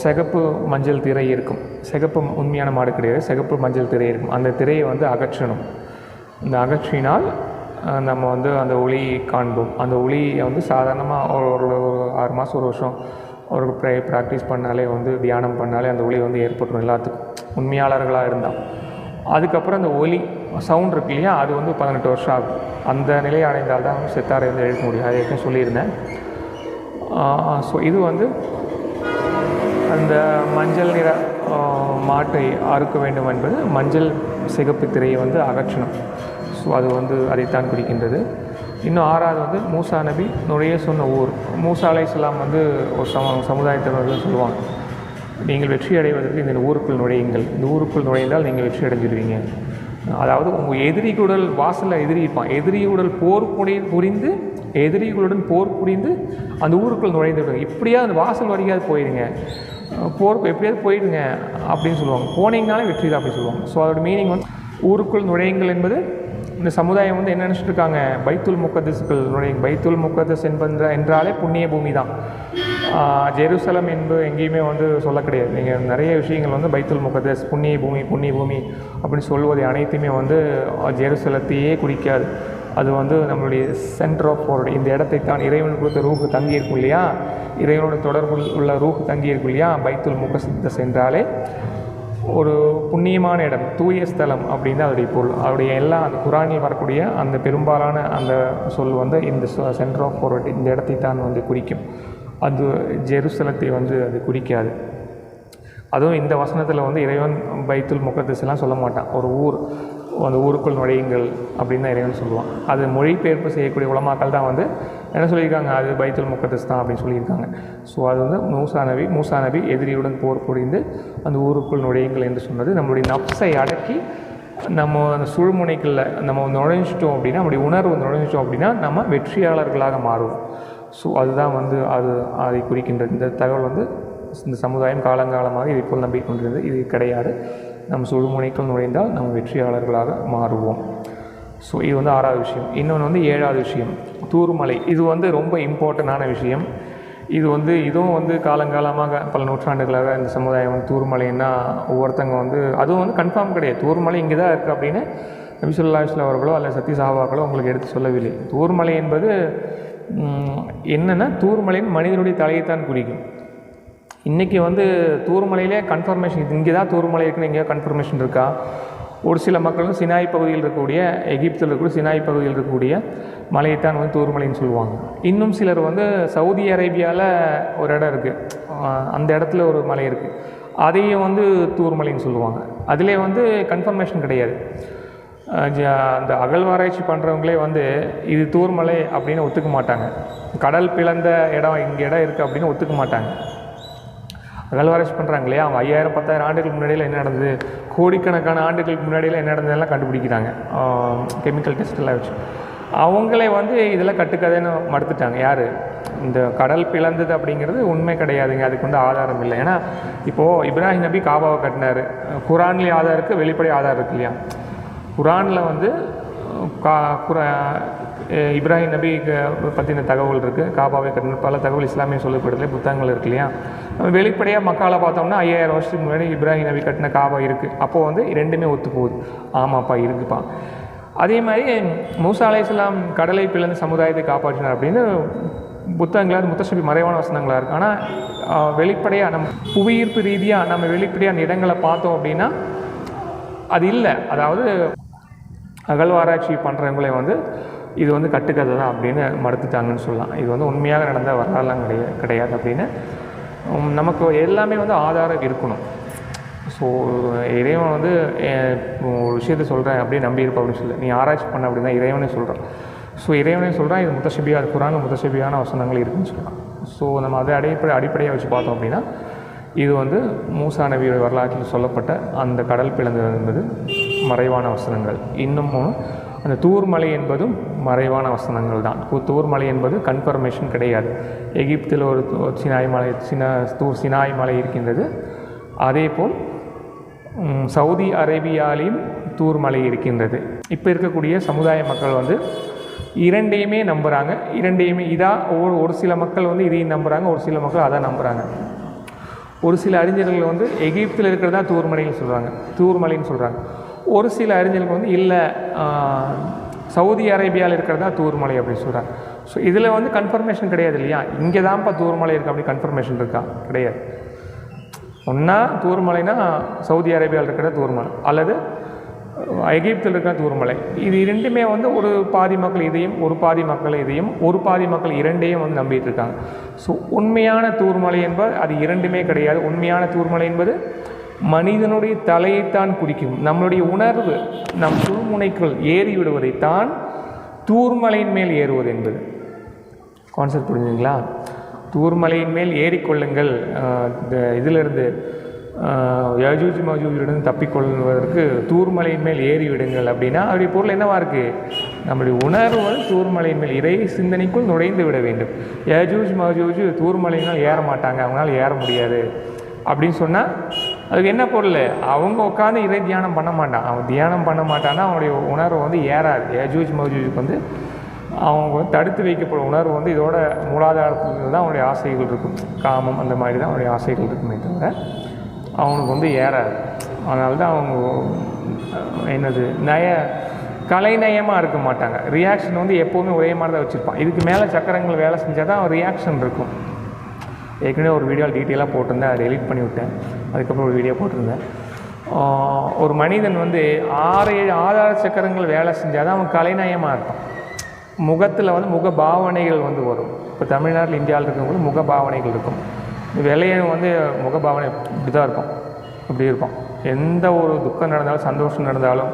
சிகப்பு மஞ்சள் திரை இருக்கும். சிகப்பு உண்மையான மாடு கிடையாது, சிகப்பு மஞ்சள் திரை இருக்கும். அந்த திரையை வந்து அகற்றணும். இந்த அகற்றினால் நம்ம வந்து அந்த ஒளி காண்போம். அந்த ஒளியை வந்து சாதாரணமாக ஒரு 6 மாதம் 1 வருஷம் ஒரு ப்ராக்டிஸ் பண்ணாலே வந்து தியானம் பண்ணாலே அந்த ஒளி வந்து ஏற்பட்டுரும் எல்லாத்துக்கும். உண்மையாளர்களாக இருந்தால். அதுக்கப்புறம் அந்த ஒலி சவுண்ட் இருக்கு இல்லையா, அது வந்து 18 வருஷம் ஆகும். அந்த நிலையை அடைந்தால் தான் செத்தாரை வந்து எழுத முடியும். அதை ஏற்கனவே சொல்லியிருந்தேன். ஸோ இது வந்து அந்த மஞ்சள் நிற மாட்டை அறுக்க வேண்டும் என்பது மஞ்சள் சிகப்பு திரையை வந்து அகற்றணும். ஸோ அது வந்து அதைத்தான் குறிக்கின்றது. இன்னும் 6வது வந்து மூசா நபி நுழைய சொன்ன ஊர். மூசா அலைஹிஸ்ஸலாம் வந்து ஒரு சமுதாயத்தினர்கள் சொல்லுவாங்க, நீங்கள் வெற்றி அடைவதற்கு இந்த ஊருக்குள் நுழையுங்கள், இந்த ஊருக்குள் நுழைந்தால் நீங்கள் வெற்றி அடைஞ்சிடுவீங்க. அதாவது உங்கள் எதிரிகளுடன் வாசலில் எதிரி இருப்பான், எதிரியுடன் எதிரிகளுடன் போர் புரிந்து அந்த ஊருக்குள் நுழைந்து விடுங்க. இப்படியா அந்த வாசல் வரைக்காது போயிடுங்க, போருக்கு எப்படியாவது போயிடுங்க அப்படின்னு சொல்லுவாங்க. போனீங்கனாலே வெற்றி தான் அப்படின்னு சொல்லுவாங்க. ஸோ அதோட மீனிங் வந்து ஊருக்குள் நுழையுங்கள் என்பது இந்த சமுதாயம் வந்து என்ன நினச்சிட்டு இருக்காங்க, பைத்துல் முகத்தஸுக்குள் நுழையுங்க. பைத்துல் முகத்தஸ் என்றாலே புண்ணிய பூமி தான். ஜெருசலம் என்பது எங்கேயுமே வந்து சொல்ல கிடையாது. நீங்கள் நிறைய விஷயங்கள் வந்து பைத்துல் முகத்தஸ் புண்ணிய பூமி அப்படின்னு சொல்வதை அனைத்துமே வந்து ஜெருசலத்தையே குறிக்காது. அது வந்து நம்மளுடைய சென்டர் ஆஃப் ஃபார்வர்டு, இந்த இடத்தை தான் இறைவன் கொடுத்த ரூஹு தங்கியிருக்கும் இல்லையா, இறைவனோட தொடர்பு உள்ள ரூஹு தங்கியிருக்கும் இல்லையா. பைத்துல் முகத்தஸ் என்றாலே ஒரு புண்ணியமான இடம், தூய ஸ்தலம் அப்படின்னு தான் அதோடைய பொருள். அவருடைய எல்லா அந்த குரானில் வரக்கூடிய அந்த பெரும்பாலான அந்த சொல் வந்து இந்த சென்டர் ஆஃப் ஃபார்வர்டு, இந்த இடத்தை தான் வந்து குறிக்கும். அது ஜெருசலத்தை வந்து அது குறிக்காது. அதுவும் இந்த வசனத்தில் வந்து இறைவன் பைத்துல் முகத்தஸ்லாம் சொல்ல மாட்டான். ஒரு ஊர், அந்த ஊருக்குள் நுழையுங்கள் அப்படின்னு தான் இறைவன் சொல்லுவான். அது மொழிபெயர்ப்பு செய்யக்கூடிய உலமாக்கள் தான் வந்து என்ன சொல்லியிருக்காங்க, அது பைத்துல் முகத்தஸ் தான் அப்படின்னு சொல்லியிருக்காங்க. ஸோ அது வந்து மூசா நபி எதிரியுடன் போர் புரிந்து அந்த ஊருக்குள் நுழையுங்கள் என்று சொன்னது நம்மளுடைய நப்சை அடக்கி நம்ம அந்த சுழுமுனைகளில் நம்ம நுழைஞ்சிட்டோம் அப்படின்னா, நம்முடைய உணர்வு நுழைஞ்சிட்டோம் அப்படின்னா நம்ம வெற்றியாளர்களாக மாறுவோம். ஸோ அதுதான் வந்து அதை குறிக்கின்றது. இந்த தகவல் வந்து இந்த சமுதாயம் காலங்காலமாக இதை போல் நம்பிக்கை கொண்டிருந்தது. இது கிடையாது. நம்ம சுழுமுனைக்குள் நுழைந்தால் நம்ம வெற்றியாளர்களாக மாறுவோம். ஸோ இது வந்து 6வது விஷயம். இன்னொன்று வந்து 7வது விஷயம், தூர்மலை. இது வந்து ரொம்ப இம்பார்ட்டண்டான விஷயம். இதுவும் வந்து காலங்காலமாக பல நூற்றாண்டுகளாக இந்த சமுதாயம் வந்து தூர்மலைன்னா ஒவ்வொருத்தங்க வந்து அதுவும் வந்து கன்ஃபார்ம் கிடையாது. தூர்மலை இங்கே தான் இருக்குது அப்படின்னு நபி ஸல்லல்லாஹு அலைஹி வஸல்லம் அவர்களோ அல்லது சத்திய சஹாபாக்களோ உங்களுக்கு எடுத்து சொல்லவில்லை. தூர்மலை என்பது என்னென்னா, தூர்மலையின் மனிதனுடைய தலையைத்தான் குறிக்கும். இன்றைக்கி வந்து தூர்மலையிலே கன்ஃபர்மேஷன், இங்கே தான் தூர்மலை இருக்குன்னு எங்கேயோ கன்ஃபர்மேஷன் இருக்கா? ஒரு சில மக்கள் வந்து சினாய் பகுதியில் இருக்கக்கூடிய, எகிப்தில் இருக்கக்கூடிய சினாய் பகுதியில் இருக்கக்கூடிய மலையைத்தான் வந்து தூர்மலைன்னு சொல்லுவாங்க. இன்னும் சிலர் வந்து சவுதி அரேபியாவில் ஒரு இடம் இருக்குது, அந்த இடத்துல ஒரு மலை இருக்குது, அதையும் வந்து தூர்மலைன்னு சொல்லுவாங்க. அதிலே வந்து கன்ஃபர்மேஷன் கிடையாது. அந்த அகழ்வாராய்ச்சி பண்ணுறவங்களே வந்து இது தூர்மலை அப்படின்னு ஒத்துக்க மாட்டாங்க. கடல் பிளந்த இடம் இங்கே இடம் இருக்குது அப்படின்னு ஒத்துக்க மாட்டாங்க. அகழ்வாராய்ச்சி பண்ணுறாங்க இல்லையா, அவங்க 5000-10,000 ஆண்டுகளுக்கு முன்னாடியில் என்ன நடந்தது, கோடிக்கணக்கான ஆண்டுகளுக்கு முன்னாடியில் என்ன நடந்ததெல்லாம் கண்டுபிடிக்கிறாங்க கெமிக்கல் டெஸ்ட்டெல்லாம் வச்சு. அவங்களே வந்து இதெல்லாம் கட்டுக்கதைன்னு மறுத்துட்டாங்க. யார்? இந்த கடல் பிளந்தது அப்படிங்கிறது உண்மை கிடையாதுங்க, அதுக்கு வந்து ஆதாரம் இல்லை. ஏன்னா இப்போது இப்ராஹிம் நபி காபாவை கட்டினார், குரான்லேயே ஆதாரம் இருக்குது, வெளிப்படை ஆதாரம் இருக்குது இல்லையா. குரானில் வந்து இப்ராஹிம் நபி பற்றின தகவல் இருக்குது, காபாவை கட்டின பல தகவல் இஸ்லாமிய சொல்லப்படுறதுல புத்தகங்கள் இருக்கு இல்லையா. வெளிப்படையாக மக்கால பார்த்தோம்னா 5000 வருஷத்துக்கு முன்னாடி இப்ராஹிம் நபி கட்டின காபா இருக்குது. அப்போது வந்து ரெண்டுமே ஒத்து போகுது. ஆமாப்பா இருக்குப்பா. அதே மாதிரி மூசா அலைஹிஸ்ஸலாம் கடலை பிளந்த சமுதாயத்தை காப்பாற்றினார் அப்படின்னு புத்தகங்களாக முத்தஷபி மறைவான வசனங்களாக இருக்குது. ஆனால் வெளிப்படையாக நம்ம புவியீர்ப்பு ரீதியாக நம்ம வெளிப்படையாக அந்த இடங்களை பார்த்தோம் அப்படின்னா அது இல்லை. அதாவது அகழ்வாராய்ச்சி பண்ணுறவங்களே வந்து இது வந்து கட்டுக்கதை தான் அப்படின்னு மறுத்துட்டாங்கன்னு சொல்லலாம். இது வந்து உண்மையாக நடந்த வரலாறுலாம் கிடையாது அப்படின்னு நமக்கு எல்லாமே வந்து ஆதாரம் இருக்கணும். ஸோ இறைவன் வந்து ஒரு விஷயத்தை சொல்கிறேன் அப்படியே நம்பியிருப்போம் அப்படின்னு சொல்லி நீ ஆராய்ச்சி பண்ண அப்படின்னா இறைவனே சொல்கிறான். ஸோ இறைவனே சொல்கிறான், இது முத்தஷபியாக, அது குரான் முத்தஷபியான வசனங்கள் இருக்குதுன்னு சொல்கிறான். ஸோ நம்ம அதை அடிப்படையாக வச்சு பார்த்தோம் அப்படின்னா இது வந்து மூசா நபியோட வரலாற்றில் சொல்லப்பட்ட அந்த கடல் பிளந்தது என்பது மறைவான வசனங்கள். இன்னும் அந்த தூர்மலை என்பதும் மறைவான வசனங்கள் தான். தூர்மலை என்பது கன்ஃபர்மேஷன் கிடையாது. எகிப்தில் ஒரு சினாய் மலை இருக்கின்றது. அதே போல் சவுதி அரேபியாவிலையும் தூர்மலை இருக்கின்றது. இப்போ இருக்கக்கூடிய சமுதாய மக்கள் வந்து இரண்டையுமே நம்புகிறாங்க. இரண்டையுமே ஒரு சில மக்கள் வந்து இதையும் நம்புகிறாங்க, ஒரு சில மக்கள் அதை நம்புகிறாங்க. ஒரு சில அறிஞர்கள் வந்து எகிப்தில் இருக்கிறதா தூர்மலைன்னு சொல்கிறாங்க. ஒரு சில அறிஞர்கள் வந்து இல்லை சவுதி அரேபியாவில் இருக்கிறதா தூர்மலை அப்படின்னு சொல்கிறாங்க. ஸோ இதில் வந்து கன்ஃபர்மேஷன் கிடையாது இல்லையா. இங்கே தான்ப்பா தூர்மலை இருக்குது அப்படி கன்ஃபர்மேஷன் இருக்கா? கிடையாது. ஒன்றா தூர்மலைனா சவுதி அரேபியாவில் இருக்கிற தூர்மலை அல்லது எகிப்தில் இருக்கிற தூர்மலை. இது இரண்டுமே வந்து ஒரு பாதி மக்கள் இதையும் ஒரு பாதி மக்கள் இதையும் ஒரு பாதி மக்கள் இரண்டையும் வந்து நம்பிட்டு இருக்காங்க. ஸோ உண்மையான தூர்மலை என்பது அது இரண்டுமே கிடையாது. உண்மையான தூர்மலை என்பது மனிதனுடைய தலையைத்தான் குறிக்கும். நம்மளுடைய உணர்வு நம் சுழுமுனைக்குள் ஏறி விடுவதைத்தான் தூர்மலையின் மேல் ஏறுவது என்பது. கான்செப்ட் புரிஞ்சுங்களா? தூர்மலையின் மேல் ஏறிக்கொள்ளுங்கள், இந்த இதிலிருந்து யஜூஜ் மஜூஜிலிருந்து தப்பிக்கொள்வதற்கு தூர்மலையின் மேல் ஏறி விடுங்கள் அப்படின்னா அப்படி பொருள் என்னவா இருக்குது? நம்முடைய உணர்வு தூர்மலையின் மேல் இறை சிந்தனைக்குள் நுழைந்து விட வேண்டும். யஜூஜ் மஜூஜ் தூர்மலையினால் ஏற மாட்டாங்க, அவங்களால ஏற முடியாது அப்படின்னு சொன்னால் அதுக்கு என்ன பொருள்? அவங்க உட்காந்து இறை தியானம் பண்ண மாட்டான். அவன் தியானம் பண்ண மாட்டான்னா அவனுடைய உணர்வு வந்து ஏறாது. யஜூஜ் மஜூஜுக்கு வந்து அவங்க வந்து தடுத்து வைக்கப்படும் உணர்வு வந்து இதோட மூலாதாரத்தில் தான் அவனுடைய ஆசைகள் இருக்கும். காமம் அந்த மாதிரி தான் அவனுடைய ஆசைகள் இருக்குமே தவிர அவனுக்கு வந்து ஏறாது. அதனால தான் அவங்க என்னது கலைநயமாக இருக்க மாட்டாங்க. ரியாக்ஷன் வந்து எப்போவுமே ஒரே மாதிரி தான் வச்சுருப்பான். இதுக்கு மேலே சக்கரங்கள் வேலை செஞ்சால் தான் ரியாக்ஷன் இருக்கும். ஏற்கனவே ஒரு வீடியோ டீட்டெயிலாக போட்டிருந்தேன், அதை எடிட் பண்ணி விட்டேன். அதுக்கப்புறம் ஒரு வீடியோ போட்டிருந்தேன். ஒரு மனிதன் வந்து 6-7 ஆதார சக்கரங்கள் வேலை செஞ்சால் தான் அவன் கலைநயமாக இருப்பான். முகத்தில் வந்து முக பாவனைகள் வந்து வரும். இப்போ தமிழ்நாட்டில் இந்தியாவில் இருக்கிறவங்களுக்கு முக பாவனைகள் இருக்கும். வெள்ளையன் வந்து முகபாவனை இப்படி தான் இருக்கும், இப்படி இருப்பான். எந்த ஒரு துக்கம் நடந்தாலும் சந்தோஷம் நடந்தாலும்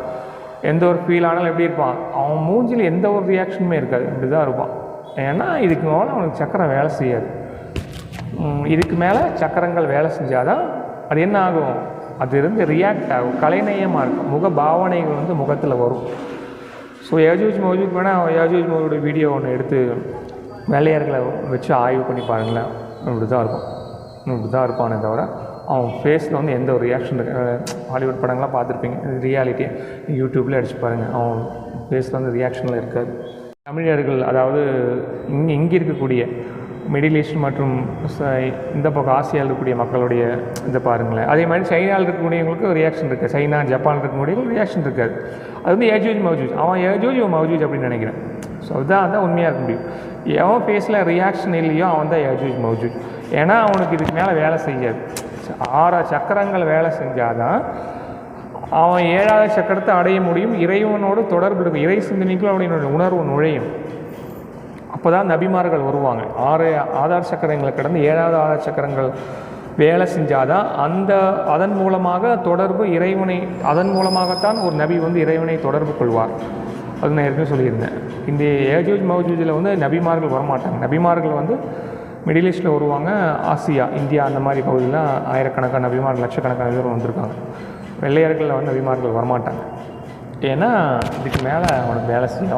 எந்த ஒரு ஃபீல் ஆனாலும் எப்படி இருப்பான்? அவன் மூஞ்சில் எந்த ஒரு ரியாக்ஷனுமே இருக்காது, இப்படி தான் இருப்பான். ஏன்னா இதுக்கு மேலே அவனுக்கு சக்கரம் வேலை செய்யாது. இதுக்கு மேலே சக்கரங்கள் வேலை செஞ்சால் தான் அது என்ன ஆகும்? அது இருந்து ரியாக்ட் ஆகும், கலைநயமாக இருக்கும். முக பாவனைகள் வந்து முகத்தில் வரும். ஸோ யஜூஜ் மௌஜூஜ் வேணால் யஜூஜ் மௌஜூஜோட வீடியோ ஒன்று எடுத்து வெள்ளையர்களை வச்சு ஆய்வு பண்ணி பாருங்களேன். இப்படி தான் இருக்கும், இப்படி தான் இருப்பானே தவிர அவன் ஃபேஸில் வந்து எந்த ஒரு ரியாக்ஷன் ஹாலிவுட் படங்கள்லாம் பார்த்துருப்பீங்க, ரியாலிட்டி யூடியூப்பில் அடிச்சு பாருங்கள், அவன் ஃபேஸில் வந்து ரியாக்ஷனில் இருக்காது. தமிழர்கள் அதாவது இங்கே இருக்கக்கூடிய மிடில் ஈஸ்ட் மற்றும் இந்த பக்கம் ஆசியாவில் இருக்கக்கூடிய மக்களுடைய இதை பாருங்களேன். அதே மாதிரி சைனாவில் இருக்கக்கூடியவங்களுக்கு ரியாக்ஷன் இருக்குது, சைனா ஜப்பானில் இருக்கக்கூடியவங்களுக்கு ரியாக்ஷன் இருக்காது. அது வந்து யஜூஜ் மௌஜூஜ், அவன் யஜூஜ் மௌஜூஜ் அப்படின்னு நினைக்கிறேன். ஸோ அதுதான் உண்மையாக இருக்க முடியும். எவன் ஃபேஸில் ரியாக்ஷன் இல்லையோ அவன் தான் யஜூஜ் மௌஜூஜ். ஏன்னா அவனுக்கு இதுக்கு மேலே வேலை செய்யாது. 6 சக்கரங்கள் வேலை செஞ்சால் தான் அவன் 7வது சக்கரத்தை அடைய முடியும். இறைவனோடு தொடர்பு இருக்கும், இறை சிந்தனைக்குள் அவனுடைய உணர்வு நுழையும். அப்போ தான் நபிமார்கள் வருவாங்க. 6 ஆதார சக்கரங்களை கடந்து 7வது ஆதார சக்கரங்கள் வேலை செஞ்சால் தான் அதன் மூலமாக தொடர்பு இறைவனை, அதன் மூலமாகத்தான் ஒரு நபி வந்து இறைவனை தொடர்பு கொள்வார். அது நான் ஏற்கனவே சொல்லியிருந்தேன். இந்த யஜூஜ் மௌஜூஜில் வந்து நபிமார்கள் வரமாட்டாங்க. நபிமார்கள் வந்து மிடில் ஈஸ்ட்டில் வருவாங்க, ஆசியா இந்தியா அந்த மாதிரி பகுதியெலாம் ஆயிரக்கணக்கான நபிமார்கள் லட்சக்கணக்கான பேர் வந்திருக்காங்க. வெள்ளையர்களில் வந்து நபிமார்கள் வரமாட்டாங்க. ஏன்னா இதுக்கு மேலே அவனுக்கு வேலை செய்யும்.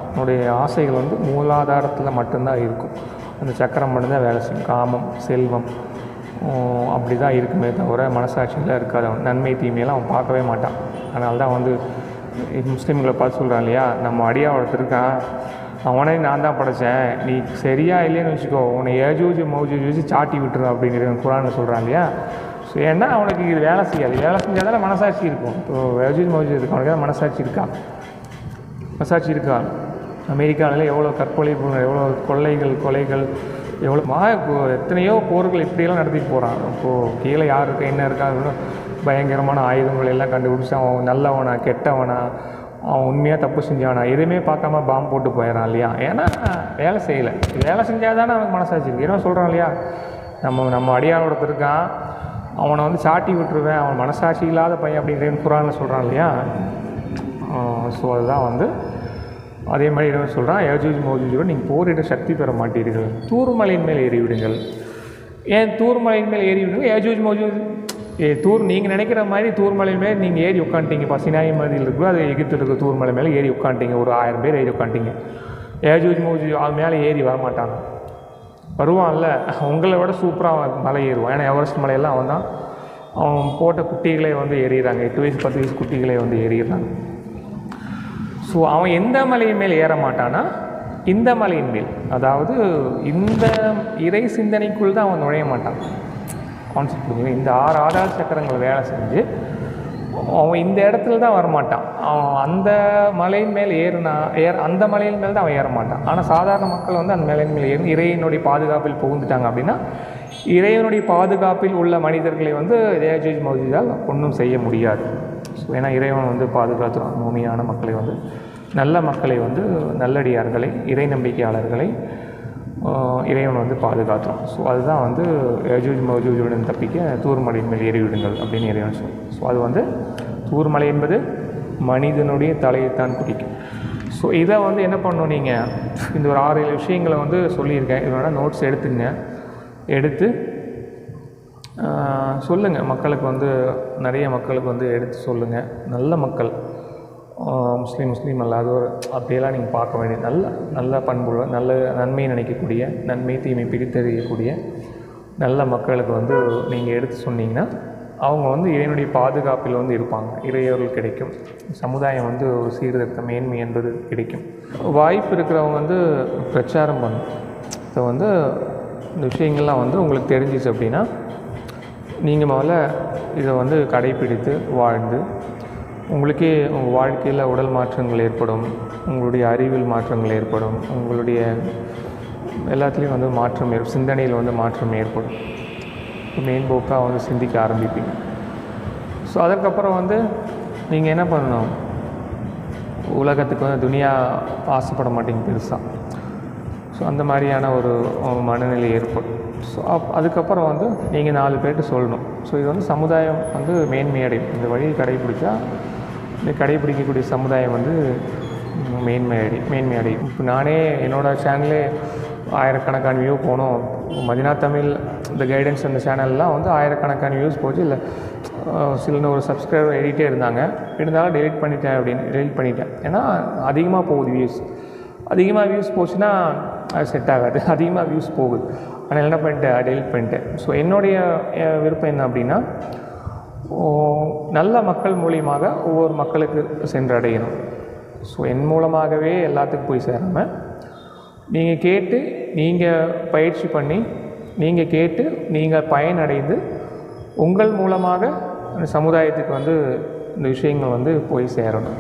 அவனுடைய ஆசைகள் வந்து மூலாதாரத்தில் மட்டும்தான் இருக்கும். அந்த சக்கரம் மட்டும்தான் வேலை செய்யும். காமம், செல்வம் அப்படி தான் இருக்குமே தவிர மனசாட்சியில் இருக்காது. அவன் நன்மை தீமையெல்லாம் அவன் பார்க்கவே மாட்டான். அதனால தான் வந்து முஸ்லீம்களை பார்த்து சொல்கிறான் இல்லையா, நம்ம அடியா ஒருத்தருக்கான், அவனே நான் தான் படைத்தேன், நீ சரியா இல்லைன்னு வச்சுக்கோ, உன்னை யஜூஜ் மௌஜூஜ் வச்சு சாட்டி விட்டுரும் அப்படிங்கிற குரான் சொல்கிறான் இல்லையா. ஸோ ஏன்னா அவனுக்கு இது வேலை செய்யாது. வேலை செஞ்சால் தானே மனசாட்சி இருக்கும். இப்போ யஜூஜ் மௌஜூஜ் இருக்கு, அவனுக்கு தான் மனசாட்சி இருக்கா? மனசாட்சி இருக்கா? அமெரிக்காவில் எவ்வளோ கற்பொலை, எவ்வளோ கொலைகள், எவ்வளோ எத்தனையோ போர்கள் இப்படியெல்லாம் நடத்திட்டு போகிறான். இப்போது கீழே யார் இருக்கா என்ன இருக்கா பயங்கரமான ஆயுதங்கள் எல்லாம் கண்டுபிடிச்சி அவன் நல்லவனா கெட்டவனா, அவன் உண்மையாக தப்பு செஞ்சானா எதுவுமே பார்க்காம பாம்பு போட்டு போயிடறான் இல்லையா. ஏன்னா வேலை செய்யலை. வேலை செஞ்சால் தானே அவனுக்கு மனசாட்சி இருக்குது. ஏன்னா சொல்கிறான் இல்லையா, நம்ம அடியாரோட இருக்கான், அவனை வந்து சாட்டி விட்டுருவேன், அவன் மனசாட்சி இல்லாத பையன் அப்படின்ற குரானில் சொல்கிறான் இல்லையா. ஸோ அதுதான் வந்து அதே மாதிரி என்ன சொல்கிறான், யஜூஜ் மௌஜூஜோடு நீங்கள் போரிட சக்தி பெற மாட்டீர்கள், தூர்மலையின் மேல் ஏறிவிடுங்கள். ஏன் தூர்மலையின் மேல் ஏறிவிடுங்க? யஜூஜ் மௌஜூஜ் நீங்கள் நினைக்கிற மாதிரி தூர்மலை மேலே நீங்கள் ஏறி உட்காந்துட்டீங்க. இப்போ சினாய் மதியில் இருக்கிற அது எகிப்தில் இருக்கிற தூர்மலை மேலே ஏறி உட்காந்துட்டீங்க. ஒரு 1000 பேர் ஏறி உட்காந்துட்டீங்க. யஜூஜ் மௌஜூஜ் அது மேலே ஏறி வரமாட்டாங்க. வருவான்ல, உங்களை விட சூப்பராக மலை ஏறுவான். ஏன்னா எவரெஸ்ட் மலையெல்லாம் அவன் போட்ட குட்டிகளே வந்து ஏறிடுறாங்க. 8 வயசு 10 வயசு குட்டிகளே வந்து ஏறிடுறாங்க. ஸோ அவன் எந்த மலையின் மேல் ஏற மாட்டானா, இந்த மலையின் மேல், அதாவது இந்த இறை சிந்தனைக்குள் தான் அவன் நுழைய மாட்டான். கான்செப்ட் புரிஞ்சுங்க. இந்த 6 ஆதார சக்கரங்கள் வேலை செஞ்சு அவன் இந்த இடத்துல தான் வரமாட்டான். அவன் அந்த மலையின் மேல் அந்த மலையின் மேல் தான் அவன் ஏற மாட்டான். ஆனால் சாதாரண மக்கள் வந்து அந்த மலையின் மேல் ஏறி இறைவனுடைய பாதுகாப்பில் புகுந்துட்டாங்க அப்படின்னா, இறைவனுடைய பாதுகாப்பில் உள்ள மனிதர்களை வந்து யாஜூஜ் மௌஜூஜால் ஒன்றும் செய்ய முடியாது. ஸோ ஏன்னா இறைவன் வந்து பாதுகாத்துடும் மூமியான மக்களை வந்து, நல்ல மக்களை வந்து, நல்லடியார்களை, இறை நம்பிக்கையாளர்களை இறைவன் வந்து பாதுகாத்துடும். ஸோ அதுதான் வந்து யாஜூஜ் மௌஜூஜுடன் தப்பிக்க தூர் மலையின் மேல் ஏறிவிடுங்கள் அப்படின்னு இறைவன் சொல்லும். ஸோ அது வந்து தூர் மலை என்பது மனிதனுடைய தலையைத்தான் குறிக்கும். ஸோ இதை வந்து என்ன பண்ணணும், நீங்கள் இந்த ஒரு 6-7 விஷயங்களை வந்து சொல்லியிருக்கேன். இதோட நோட்ஸ் எடுத்து சொல்லுங்கள் மக்களுக்கு வந்து, நிறைய மக்களுக்கு வந்து எடுத்து சொல்லுங்கள். நல்ல மக்கள், முஸ்லீம் அல்லாதோர் அப்படியெல்லாம் நீங்கள் பார்க்க வேண்டிய நல்ல பண்புள்ள, நல்ல நன்மையை நினைக்கக்கூடிய, நன்மை தீமை பிரித்தறியக்கூடிய நல்ல மக்களுக்கு வந்து நீங்கள் எடுத்து சொன்னீங்கன்னா அவங்க வந்து இறைவனுடைய பாதுகாப்பில் வந்து இருப்பாங்க. இறையொருள் கிடைக்கும், சமுதாயம் வந்து ஒரு சீர்திருத்த மேன்மை என்பது கிடைக்கும். வாய்ப்பு இருக்கிறவங்க வந்து பிரச்சாரம் பண்ணும். இப்போ வந்து இந்த விஷயங்கள்லாம் வந்து உங்களுக்கு தெரிஞ்சிச்சு அப்படின்னா நீங்கள் முதல்ல இதை வந்து கடைப்பிடித்து வாழ்ந்து உங்களுக்கே உங்கள் வாழ்க்கையில் உடல் மாற்றங்கள் ஏற்படும், உங்களுடைய அறிவில் மாற்றங்கள் ஏற்படும், உங்களுடைய எல்லாத்துலேயும் வந்து மாற்றம் சிந்தனையில் வந்து மாற்றம் ஏற்படும். மேம்போக்காக வந்து சிந்திக்க ஆரம்பிப்பீங்க. ஸோ அதற்கப்புறம் வந்து நீங்கள் என்ன பண்ணணும், உலகத்துக்கு வந்து துனியா ஆசைப்பட மாட்டீங்க பெருசாக. ஸோ அந்த மாதிரியான ஒரு மனநிலை ஏற்படும். ஸோ அதுக்கப்புறம் வந்து நீங்கள் 4 பேர்கிட்ட சொல்லணும். ஸோ இது வந்து சமுதாயம் வந்து மேன்மையடையும். இந்த வழியை கடைப்பிடிச்சா இந்த கடைப்பிடிக்கக்கூடிய சமுதாயம் வந்து மேன்மையடையும். இப்போ நானே என்னோடய சேனலே ஆயிரக்கணக்கான வியூ போனோம். மதினா தமிழ் இந்த கைடன்ஸ் அந்த சேனல்லாம் வந்து ஆயிரக்கணக்கான வியூஸ் போச்சு. இல்லை சில ஒரு சப்ஸ்கிரைபர் எடிட்டே இருந்தாலும் டெலிட் பண்ணிட்டேன். ஏன்னா அதிகமாக போகுது அதிகமாக வியூஸ் போச்சுன்னா அது செட் ஆகாது. அதிகமாக வியூஸ் போகுது, ஆனால் என்ன டெலிட் பண்ணிட்டேன். ஸோ என்னுடைய விருப்பம் என்ன அப்படின்னா, நல்ல மக்கள் மூலியமாக ஒவ்வொரு மக்களுக்கு சென்றடையணும். ஸோ என் மூலமாகவே எல்லாத்துக்கும் போய் சேராமல் நீங்கள் கேட்டு, நீங்கள் பயிற்சி பண்ணி, நீங்கள் கேட்டு, நீங்கள் பயனடைந்து உங்கள் மூலமாக அந்த சமுதாயத்துக்கு வந்து இந்த விஷயங்கள் வந்து போய் சேரணும்.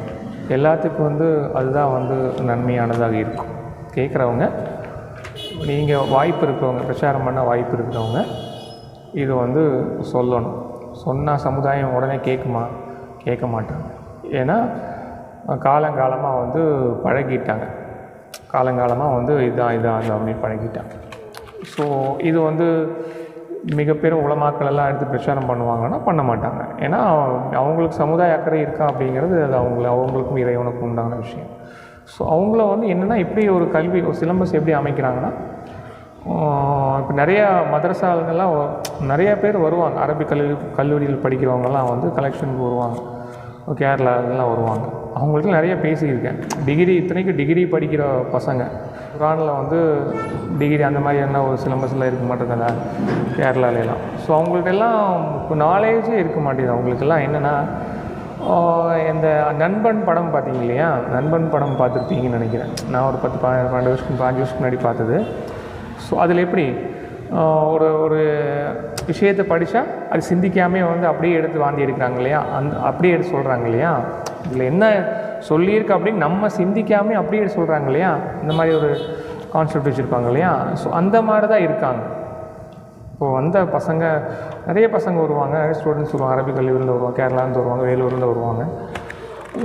எல்லாத்துக்கும் வந்து அதுதான் வந்து நன்மையானதாக இருக்கும். கேட்குறவங்க, நீங்கள் வாய்ப்பு இருக்கிறவங்க, பிரச்சாரம் பண்ண வாய்ப்பு இருக்கிறவங்க இது வந்து சொல்லணும். சொன்னால் சமுதாயம் உடனே கேட்க மாட்டாங்க. ஏன்னா காலங்காலமாக வந்து பழகிட்டாங்க. காலங்காலமாக வந்து இதான் அப்படின்னு பழகிட்டாங்க. ஸோ இது வந்து மிகப்பெரும் உலமாக்கள் எல்லாம் எடுத்து பிரச்சாரம் பண்ணுவாங்கன்னா பண்ண மாட்டாங்க. ஏன்னா அவங்களுக்கு சமுதாய அக்கறை இருக்கா அப்படிங்கிறது அது அவங்களுக்கும் இறைவனுக்கும் உண்டான விஷயம். ஸோ அவங்கள வந்து என்னென்னா, இப்படி ஒரு கல்வி ஒரு சிலபஸ் எப்படி அமைக்கிறாங்கன்னா, இப்போ நிறையா மதரசாலங்கள்லாம் நிறைய பேர் வருவாங்க. அரபி கல்லூரியில் படிக்கிறவங்கலாம் வந்து கலெக்ஷனுக்கு வருவாங்க. கேரளாலாம் வருவாங்க. அவங்களுக்கு நிறைய பேசியிருக்கேன். இத்தனைக்கு டிகிரி படிக்கிற பசங்க குரானில் வந்து டிகிரி அந்த மாதிரி என்ன ஒரு சிலபஸ்லாம் இருக்க மாட்டேங்குதா கேரளாலெலாம். ஸோ அவங்கள்ட்டெல்லாம் நாலேஜே இருக்க மாட்டேங்குது. அவங்களுக்கெல்லாம் என்னென்னா, இந்த நண்பன் படம் பார்த்தீங்க இல்லையா, நண்பன் படம் பார்த்துருப்பீங்கன்னு நினைக்கிறேன். நான் ஒரு 10-12 வருஷத்துக்கு 5 வருஷத்துக்கு முன்னாடி பார்த்தது. ஸோ அதில் எப்படி ஒரு விஷயத்தை படித்தா அது சிந்திக்காமே வந்து அப்படியே எடுத்து வாந்தி எடுக்கிறாங்க இல்லையா, அப்படியே எடுத்து சொல்கிறாங்க இல்லையா, இதில் என்ன சொல்லியிருக்கு அப்படின்னு நம்ம சிந்திக்காமே அப்படியே எடுத்து சொல்கிறாங்க இல்லையா, இந்த மாதிரி ஒரு கான்செப்ட் வச்சுருப்பாங்க இல்லையா. ஸோ அந்த மாதிரி தான் இருக்காங்க. இப்போது வந்த பசங்க, நிறைய பசங்க வருவாங்க, நிறைய ஸ்டூடெண்ட்ஸ் வருவாங்க. அரபி கல்லூரிலேருந்து வருவாங்க, கேரளாலேருந்து வருவாங்க, வேலூர்லேருந்து வருவாங்க.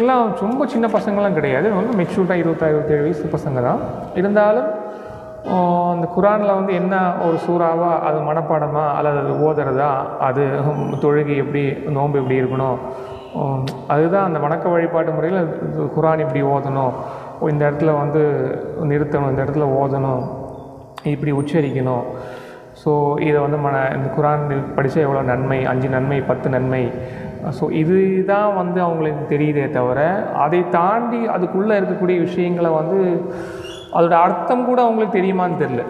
எல்லாம் ரொம்ப சின்ன பசங்களாம் கிடையாது, ரொம்ப மெச்சூர்டாக 26-27 வயசு பசங்க தான். இருந்தாலும் அந்த குரானில் வந்து என்ன ஒரு சூறாவா, அது மனப்பாடமா அல்லது அது ஓதுறதா, அது தொழுகை எப்படி, நோன்பு எப்படி இருக்கணும், அதுதான் அந்த வணக்க வழிபாட்டு முறையில் குரான் இப்படி ஓதணும், இந்த இடத்துல வந்து நிறுத்தணும், இந்த இடத்துல ஓதணும், இப்படி உச்சரிக்கணும். ஸோ இதை வந்து இந்த குரான் படித்தா எவ்வளோ நன்மை, 5 நன்மை 10 நன்மை. ஸோ இதுதான் வந்து அவங்களுக்கு தெரியுதே தவிர, அதை தாண்டி அதுக்குள்ளே இருக்கக்கூடிய விஷயங்களை வந்து அதோட அர்த்தம் கூட அவங்களுக்கு தெரியுமான்னு தெரில.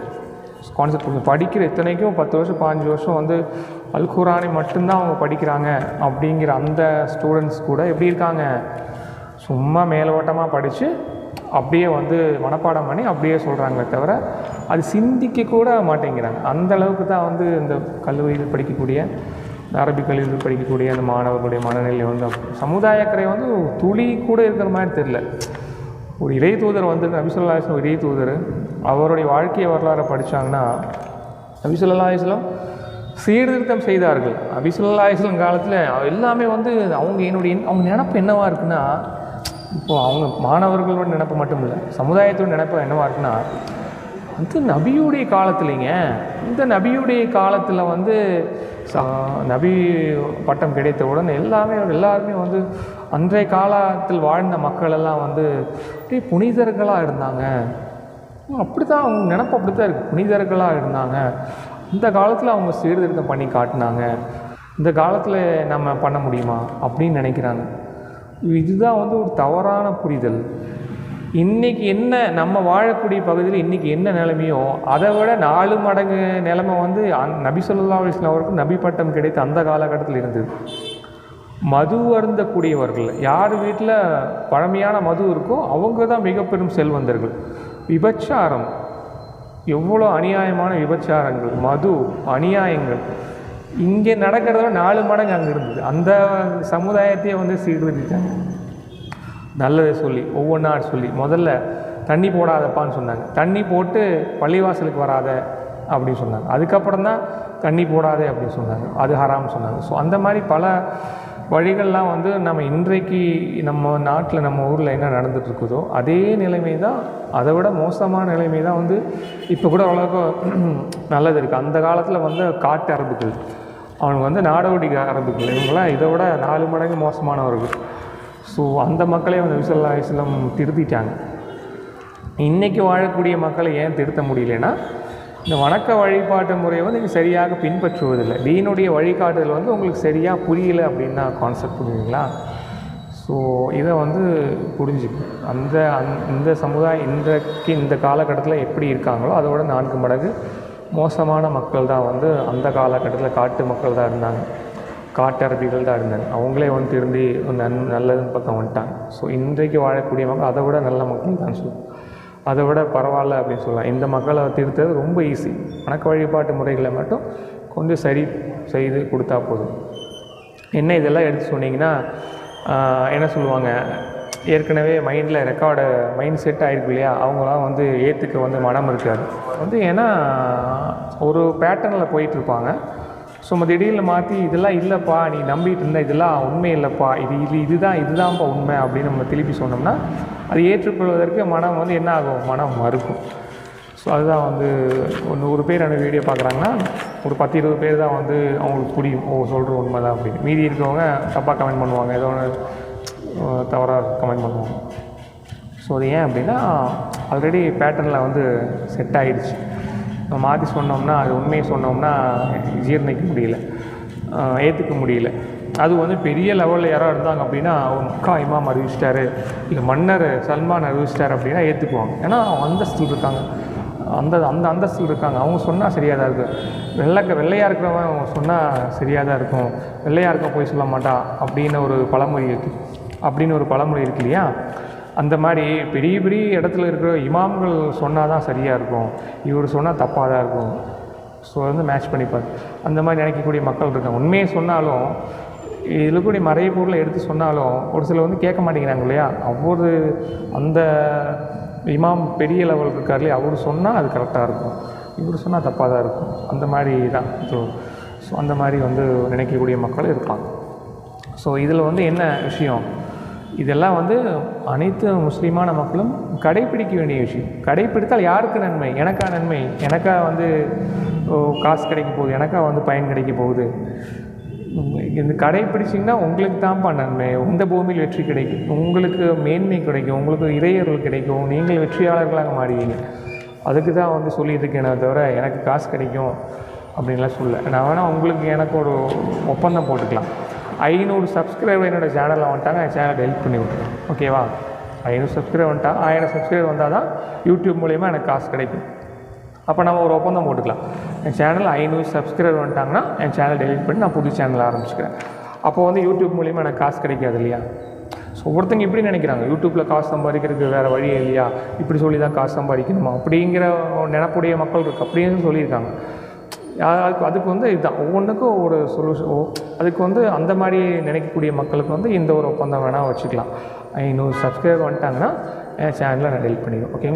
கான்செப்ட் படிக்கிற இத்தனைக்கும் 10 வருஷம் 15 வருஷம் வந்து அல் குரானை மட்டும்தான் அவங்க படிக்கிறாங்க அப்படிங்கிற அந்த ஸ்டூடெண்ட்ஸ் கூட எப்படி இருக்காங்க, சும்மா மேலோட்டமாக படித்து அப்படியே வந்து மனப்பாடம் பண்ணி அப்படியே சொல்கிறாங்களே தவிர அது சிந்திக்க கூட மாட்டேங்கிறாங்க. அந்த அளவுக்கு தான் வந்து இந்த கல்லூரியில் படிக்கக்கூடிய அரபிக் கல்வியில் படிக்கக்கூடிய அந்த மாணவர்களுடைய மனநிலை வந்து சமுதாய அக்கறை வந்து துளி கூட இருக்கிற மாதிரி தெரியல. ஒரு இறை தூதர் வந்து நபி ஸல்லல்லாஹு அலைஹி வஸல்லம் இறை தூதர், அவருடைய வாழ்க்கை வரலாறை படித்தாங்கன்னா நபி ஸல்லல்லாஹு அலைஹி வஸல்லம் சீர்திருத்தம் செய்தார்கள். நபி ஸல்லல்லாஹு அலைஹி வஸல்லம் காலத்தில் எல்லாமே வந்து அவங்க நினப்பு என்னவாக இருக்குன்னா, இப்போது அவங்க மாணவர்களோட நினப்பு மட்டும் இல்லை, சமுதாயத்தோட நினப்பு என்னவாக இருக்குன்னா, வந்து நபியுடைய காலத்துலேங்க, இந்த நபியுடைய காலத்தில் வந்து நபி பட்டம் கிடைத்தவுடன் எல்லாருமே வந்து அன்றைய காலத்தில் வாழ்ந்த மக்கள் எல்லாம் வந்து அப்படியே புனிதர்களாக இருந்தாங்க. அப்படி தான் அவங்க நினப்பு அப்படி தான் இருக்குது, புனிதர்களாக இருந்தாங்க. இந்த காலத்தில் அவங்க சீர்திருத்தம் பண்ணி காட்டினாங்க, இந்த காலத்தில் நம்ம பண்ண முடியுமா அப்படின்னு நினைக்கிறாங்க. இதுதான் வந்து ஒரு தவறான புரிதல். இன்றைக்கி என்ன நம்ம வாழக்கூடிய பகுதியில் இன்றைக்கி என்ன நிலைமையோ அதை விட 4 மடங்கு நிலைமை வந்து நபி ஸல்லல்லாஹு அலைஹி வஸல்லம் அவருக்கு நபி பட்டம் கிடைத்த அந்த காலகட்டத்தில் இருந்தது. மது அருந்தக்கூடியவர்கள், யார் வீட்டில் பழமையான மது இருக்கோ அவங்க தான் மிக பெரும் செல்வந்தர்கள். விபச்சாரம், எவ்வளோ அநியாயமான விபச்சாரங்கள், மது, அநியாயங்கள் இங்கே நடக்கிறத 4 மடங்கு அங்கே இருந்தது. அந்த சமுதாயத்தையே வந்து சீர்திருத்திட்டாங்க. நல்லதை சொல்லி ஒவ்வொன்றா சொல்லி முதல்ல தண்ணி போடாதப்பான்னு சொன்னாங்க, தண்ணி போட்டு பள்ளிவாசலுக்கு வராத அப்படின்னு சொன்னாங்க. அதுக்கப்புறம் தான் தண்ணி போடாதே அப்படின்னு சொன்னாங்க, அது ஹராம்னு சொன்னாங்க. ஸோ அந்த மாதிரி பல வழிகள்லாம் வந்து நம்ம இன்றைக்கு நம்ம நாட்டில் நம்ம ஊரில் என்ன நடந்துகிட்ருக்குதோ அதே நிலைமை தான், அதை விட மோசமான நிலைமை தான் வந்து இப்போ கூட அவ்வளோக்கு நல்லது இருக்குது. அந்த காலத்தில் வந்து காட்டு அரபுகள், அவங்க வந்து நாடோடி அரபுகள், இவங்களாம் இதை விட 4 மடங்கு மோசமானவர்கள். ஸோ அந்த மக்களே வந்து நபி ஸல்லல்லாஹு அலைஹி வஸல்லம் திருத்திட்டாங்க. இன்றைக்கி வாழக்கூடிய மக்களை ஏன் திருத்த முடியலன்னா, இந்த வணக்க வழிபாட்டு முறையை வந்து நீங்கள் சரியாக பின்பற்றுவதில்லை. தீனுடைய வழிகாட்டுதல் வந்து உங்களுக்கு சரியாக புரியலை அப்படின்னு தான் கான்செப்ட், புரியுதுங்களா? ஸோ இதை வந்து புரிஞ்சுக்கணும். இந்த சமுதாயம் இன்றைக்கு இந்த காலகட்டத்தில் எப்படி இருக்காங்களோ அதோட 4 மடங்கு மோசமான மக்கள் தான் வந்து அந்த காலகட்டத்தில் காட்டு மக்கள் தான் இருந்தாங்க, காட்டரபிகள் தான் இருந்தாங்க. அவங்களே வந்து திருந்தி நல்லதுன்னு பக்கம் வந்துட்டாங்க. ஸோ இன்றைக்கு வாழக்கூடிய மக்கள் அதை விட நல்ல மக்கள் தான் சொல்லுவோம், அதை விட பரவாயில்ல அப்படின்னு சொல்லலாம். இந்த மக்களை திருத்தது ரொம்ப ஈஸி. வணக்க வழிபாட்டு முறைகளை மட்டும் கொஞ்சம் சரி செய்து கொடுத்தா போதும். என்ன இதெல்லாம் எடுத்து சொன்னீங்கன்னா என்ன சொல்லுவாங்க, ஏற்கனவே மைண்டில் மைண்ட் செட் ஆகிருக்கு இல்லையா, அவங்களாம் வந்து ஏற்றுக்க வந்து மனம் இருக்காது வந்து. ஏன்னா ஒரு பேட்டர்னில் போயிட்டுருப்பாங்க. ஸோ திடீர்னு மாற்றி இதெல்லாம் இல்லைப்பா நீ நம்பிட்டு இருந்த, இதெல்லாம் உண்மை இல்லைப்பா, இதுதான்ப்பா உண்மை அப்படின்னு நம்ம திருப்பி சொன்னோம்னா அது ஏற்றுக்கொள்வதற்கு மனம் வந்து என்ன ஆகும், மனம் மறுக்கும். ஸோ அதுதான் வந்து ஒரு 100 பேர் அந்த வீடியோ பார்க்குறாங்கன்னா ஒரு 10-20 பேர் தான் வந்து அவங்களுக்கு புரியும், சொல்கிற உண்மை தான் அப்படின்னு. மீதி இருக்கிறவங்க தப்பாக கமெண்ட் பண்ணுவாங்க, ஏதோ ஒன்று தவறாக கமெண்ட் பண்ணுவாங்க. ஸோ அது ஏன் அப்படின்னா ஆல்ரெடி பேட்டர்னில் வந்து செட் ஆகிடுச்சு. நம்ம மாற்றி சொன்னோம்னா, அது உண்மையை சொன்னோம்னா ஜீர்ணிக்க முடியல, ஏற்றுக்க முடியல. அது வந்து பெரிய லெவலில் யாராவது இருந்தாங்க அப்படின்னா, மக்கா இமாம் அறிவிச்சிட்டாரு, இல்லை மன்னர் சல்மான் அறிவிச்சிட்டார் அப்படின்னா ஏற்றுக்குவாங்க. ஏன்னா அந்தஸ்தில் இருக்காங்க, அந்த அந்தஸ்தில் இருக்காங்க. அவங்க சொன்னால் சரியாக தான் இருக்குது. வெள்ளையாக இருக்கிறவன் அவங்க சொன்னால் சரியாக தான் இருக்கும், வெள்ளையாக இருக்க போய் சொல்ல மாட்டா அப்படின்னு ஒரு பழமொழி இருக்கு இல்லையா. அந்த மாதிரி பெரிய பெரிய இடத்துல இருக்கிற இமாம்கள் சொன்னால் தான் சரியாக இருக்கும், இவர் சொன்னால் தப்பாக தான் இருக்கும். ஸோ வந்து மேட்ச் பண்ணிப்பார். அந்த மாதிரி நினைக்கக்கூடிய மக்கள் இருக்காங்க. உண்மையை சொன்னாலும் இதில் கூடிய மறைய பொருளை எடுத்து சொன்னாலும் ஒரு சிலர் வந்து கேட்க மாட்டேங்கிறாங்க இல்லையா. அந்த இமாம் பெரிய லெவல் இருக்கார் இல்லையா, அவர் சொன்னால் அது கரெக்டாக இருக்கும், இவர் சொன்னால் தப்பாக தான் இருக்கும். அந்த மாதிரி தான். ஸோ அந்த மாதிரி வந்து நினைக்கக்கூடிய மக்கள் இருப்பாங்க. ஸோ இதில் வந்து என்ன விஷயம், இதெல்லாம் வந்து அனைத்து முஸ்லீமான மக்களும் கடைப்பிடிக்க வேண்டிய விஷயம். கடைப்பிடித்தால் யாருக்கு நன்மை, எனக்கா நன்மை, எனக்கா வந்து காசு கிடைக்க போகுது, எனக்கா வந்து பயன் கிடைக்க போகுது. இந்த கடைப்பிடிச்சிங்கன்னா உங்களுக்கு தான்ப்பா நன்மை, இந்த பூமியில் வெற்றி கிடைக்கும், உங்களுக்கு மேன்மை கிடைக்கும், உங்களுக்கு இறையர்கள் கிடைக்கும், நீங்கள் வெற்றியாளர்களாக மாறுவீங்க. அதுக்கு தான் வந்து சொல்லியிருக்கேனே தவிர எனக்கு காசு கிடைக்கும் அப்படின்லாம் சொல்ல. நான் வேணால் உங்களுக்கு எனக்கு ஒரு ஒப்பந்தம் போட்டுக்கலாம். 500 சப்ஸ்கிரைபர் என்னோடய சேனலில் வந்துட்டாங்க, என் சேனலை டெலிட் பண்ணி விட்டுருவேன், ஓகேவா? 500 சப்ஸ்கிரைபர் வந்துட்டாங்க, 1000 சப்ஸ்கிரைபர் வந்தால் தான் யூடியூப் மூலிமா எனக்கு காசு கிடைக்கும். அப்போ நம்ம ஒரு ஒப்பந்தம் போட்டுக்கலாம். என் சேனல் 500 சப்ஸ்கிரைபர் வந்துட்டாங்கன்னா என் சேனல் டெலிட் பண்ணி நான் புது சேனல் ஆரம்பிச்சுக்கிறேன். அப்போ வந்து யூடியூப் மூலிமா எனக்கு காசு கிடைக்காது இல்லையா. ஸோ ஒருத்தங்க இப்படி நினைக்கிறாங்க, யூடியூப்பில் காசு சம்பாதிக்கிறதுக்கு வேறு வழி இல்லையா, இப்படி சொல்லி தான் காசு சம்பாதிக்கணுமா அப்படிங்கிற நினைப்புடைய மக்கள் இருக்குது. அப்படின்னு சொல்லியிருக்காங்க. அதுக்கு வந்து இதுதான் ஒவ்வொன்றுக்கும் ஒவ்வொரு சொல்யூஷன். அதுக்கு வந்து அந்த மாதிரி நினைக்கக்கூடிய மக்களுக்கு வந்து இந்த ஒரு ஒப்பந்தம் வேணால் வச்சுக்கலாம். 500 சப்ஸ்கிரைபர் வந்துட்டாங்கன்னா என் சேனலில் நான் டெலிட் பண்ணிடுவேன். ஓகேங்களா?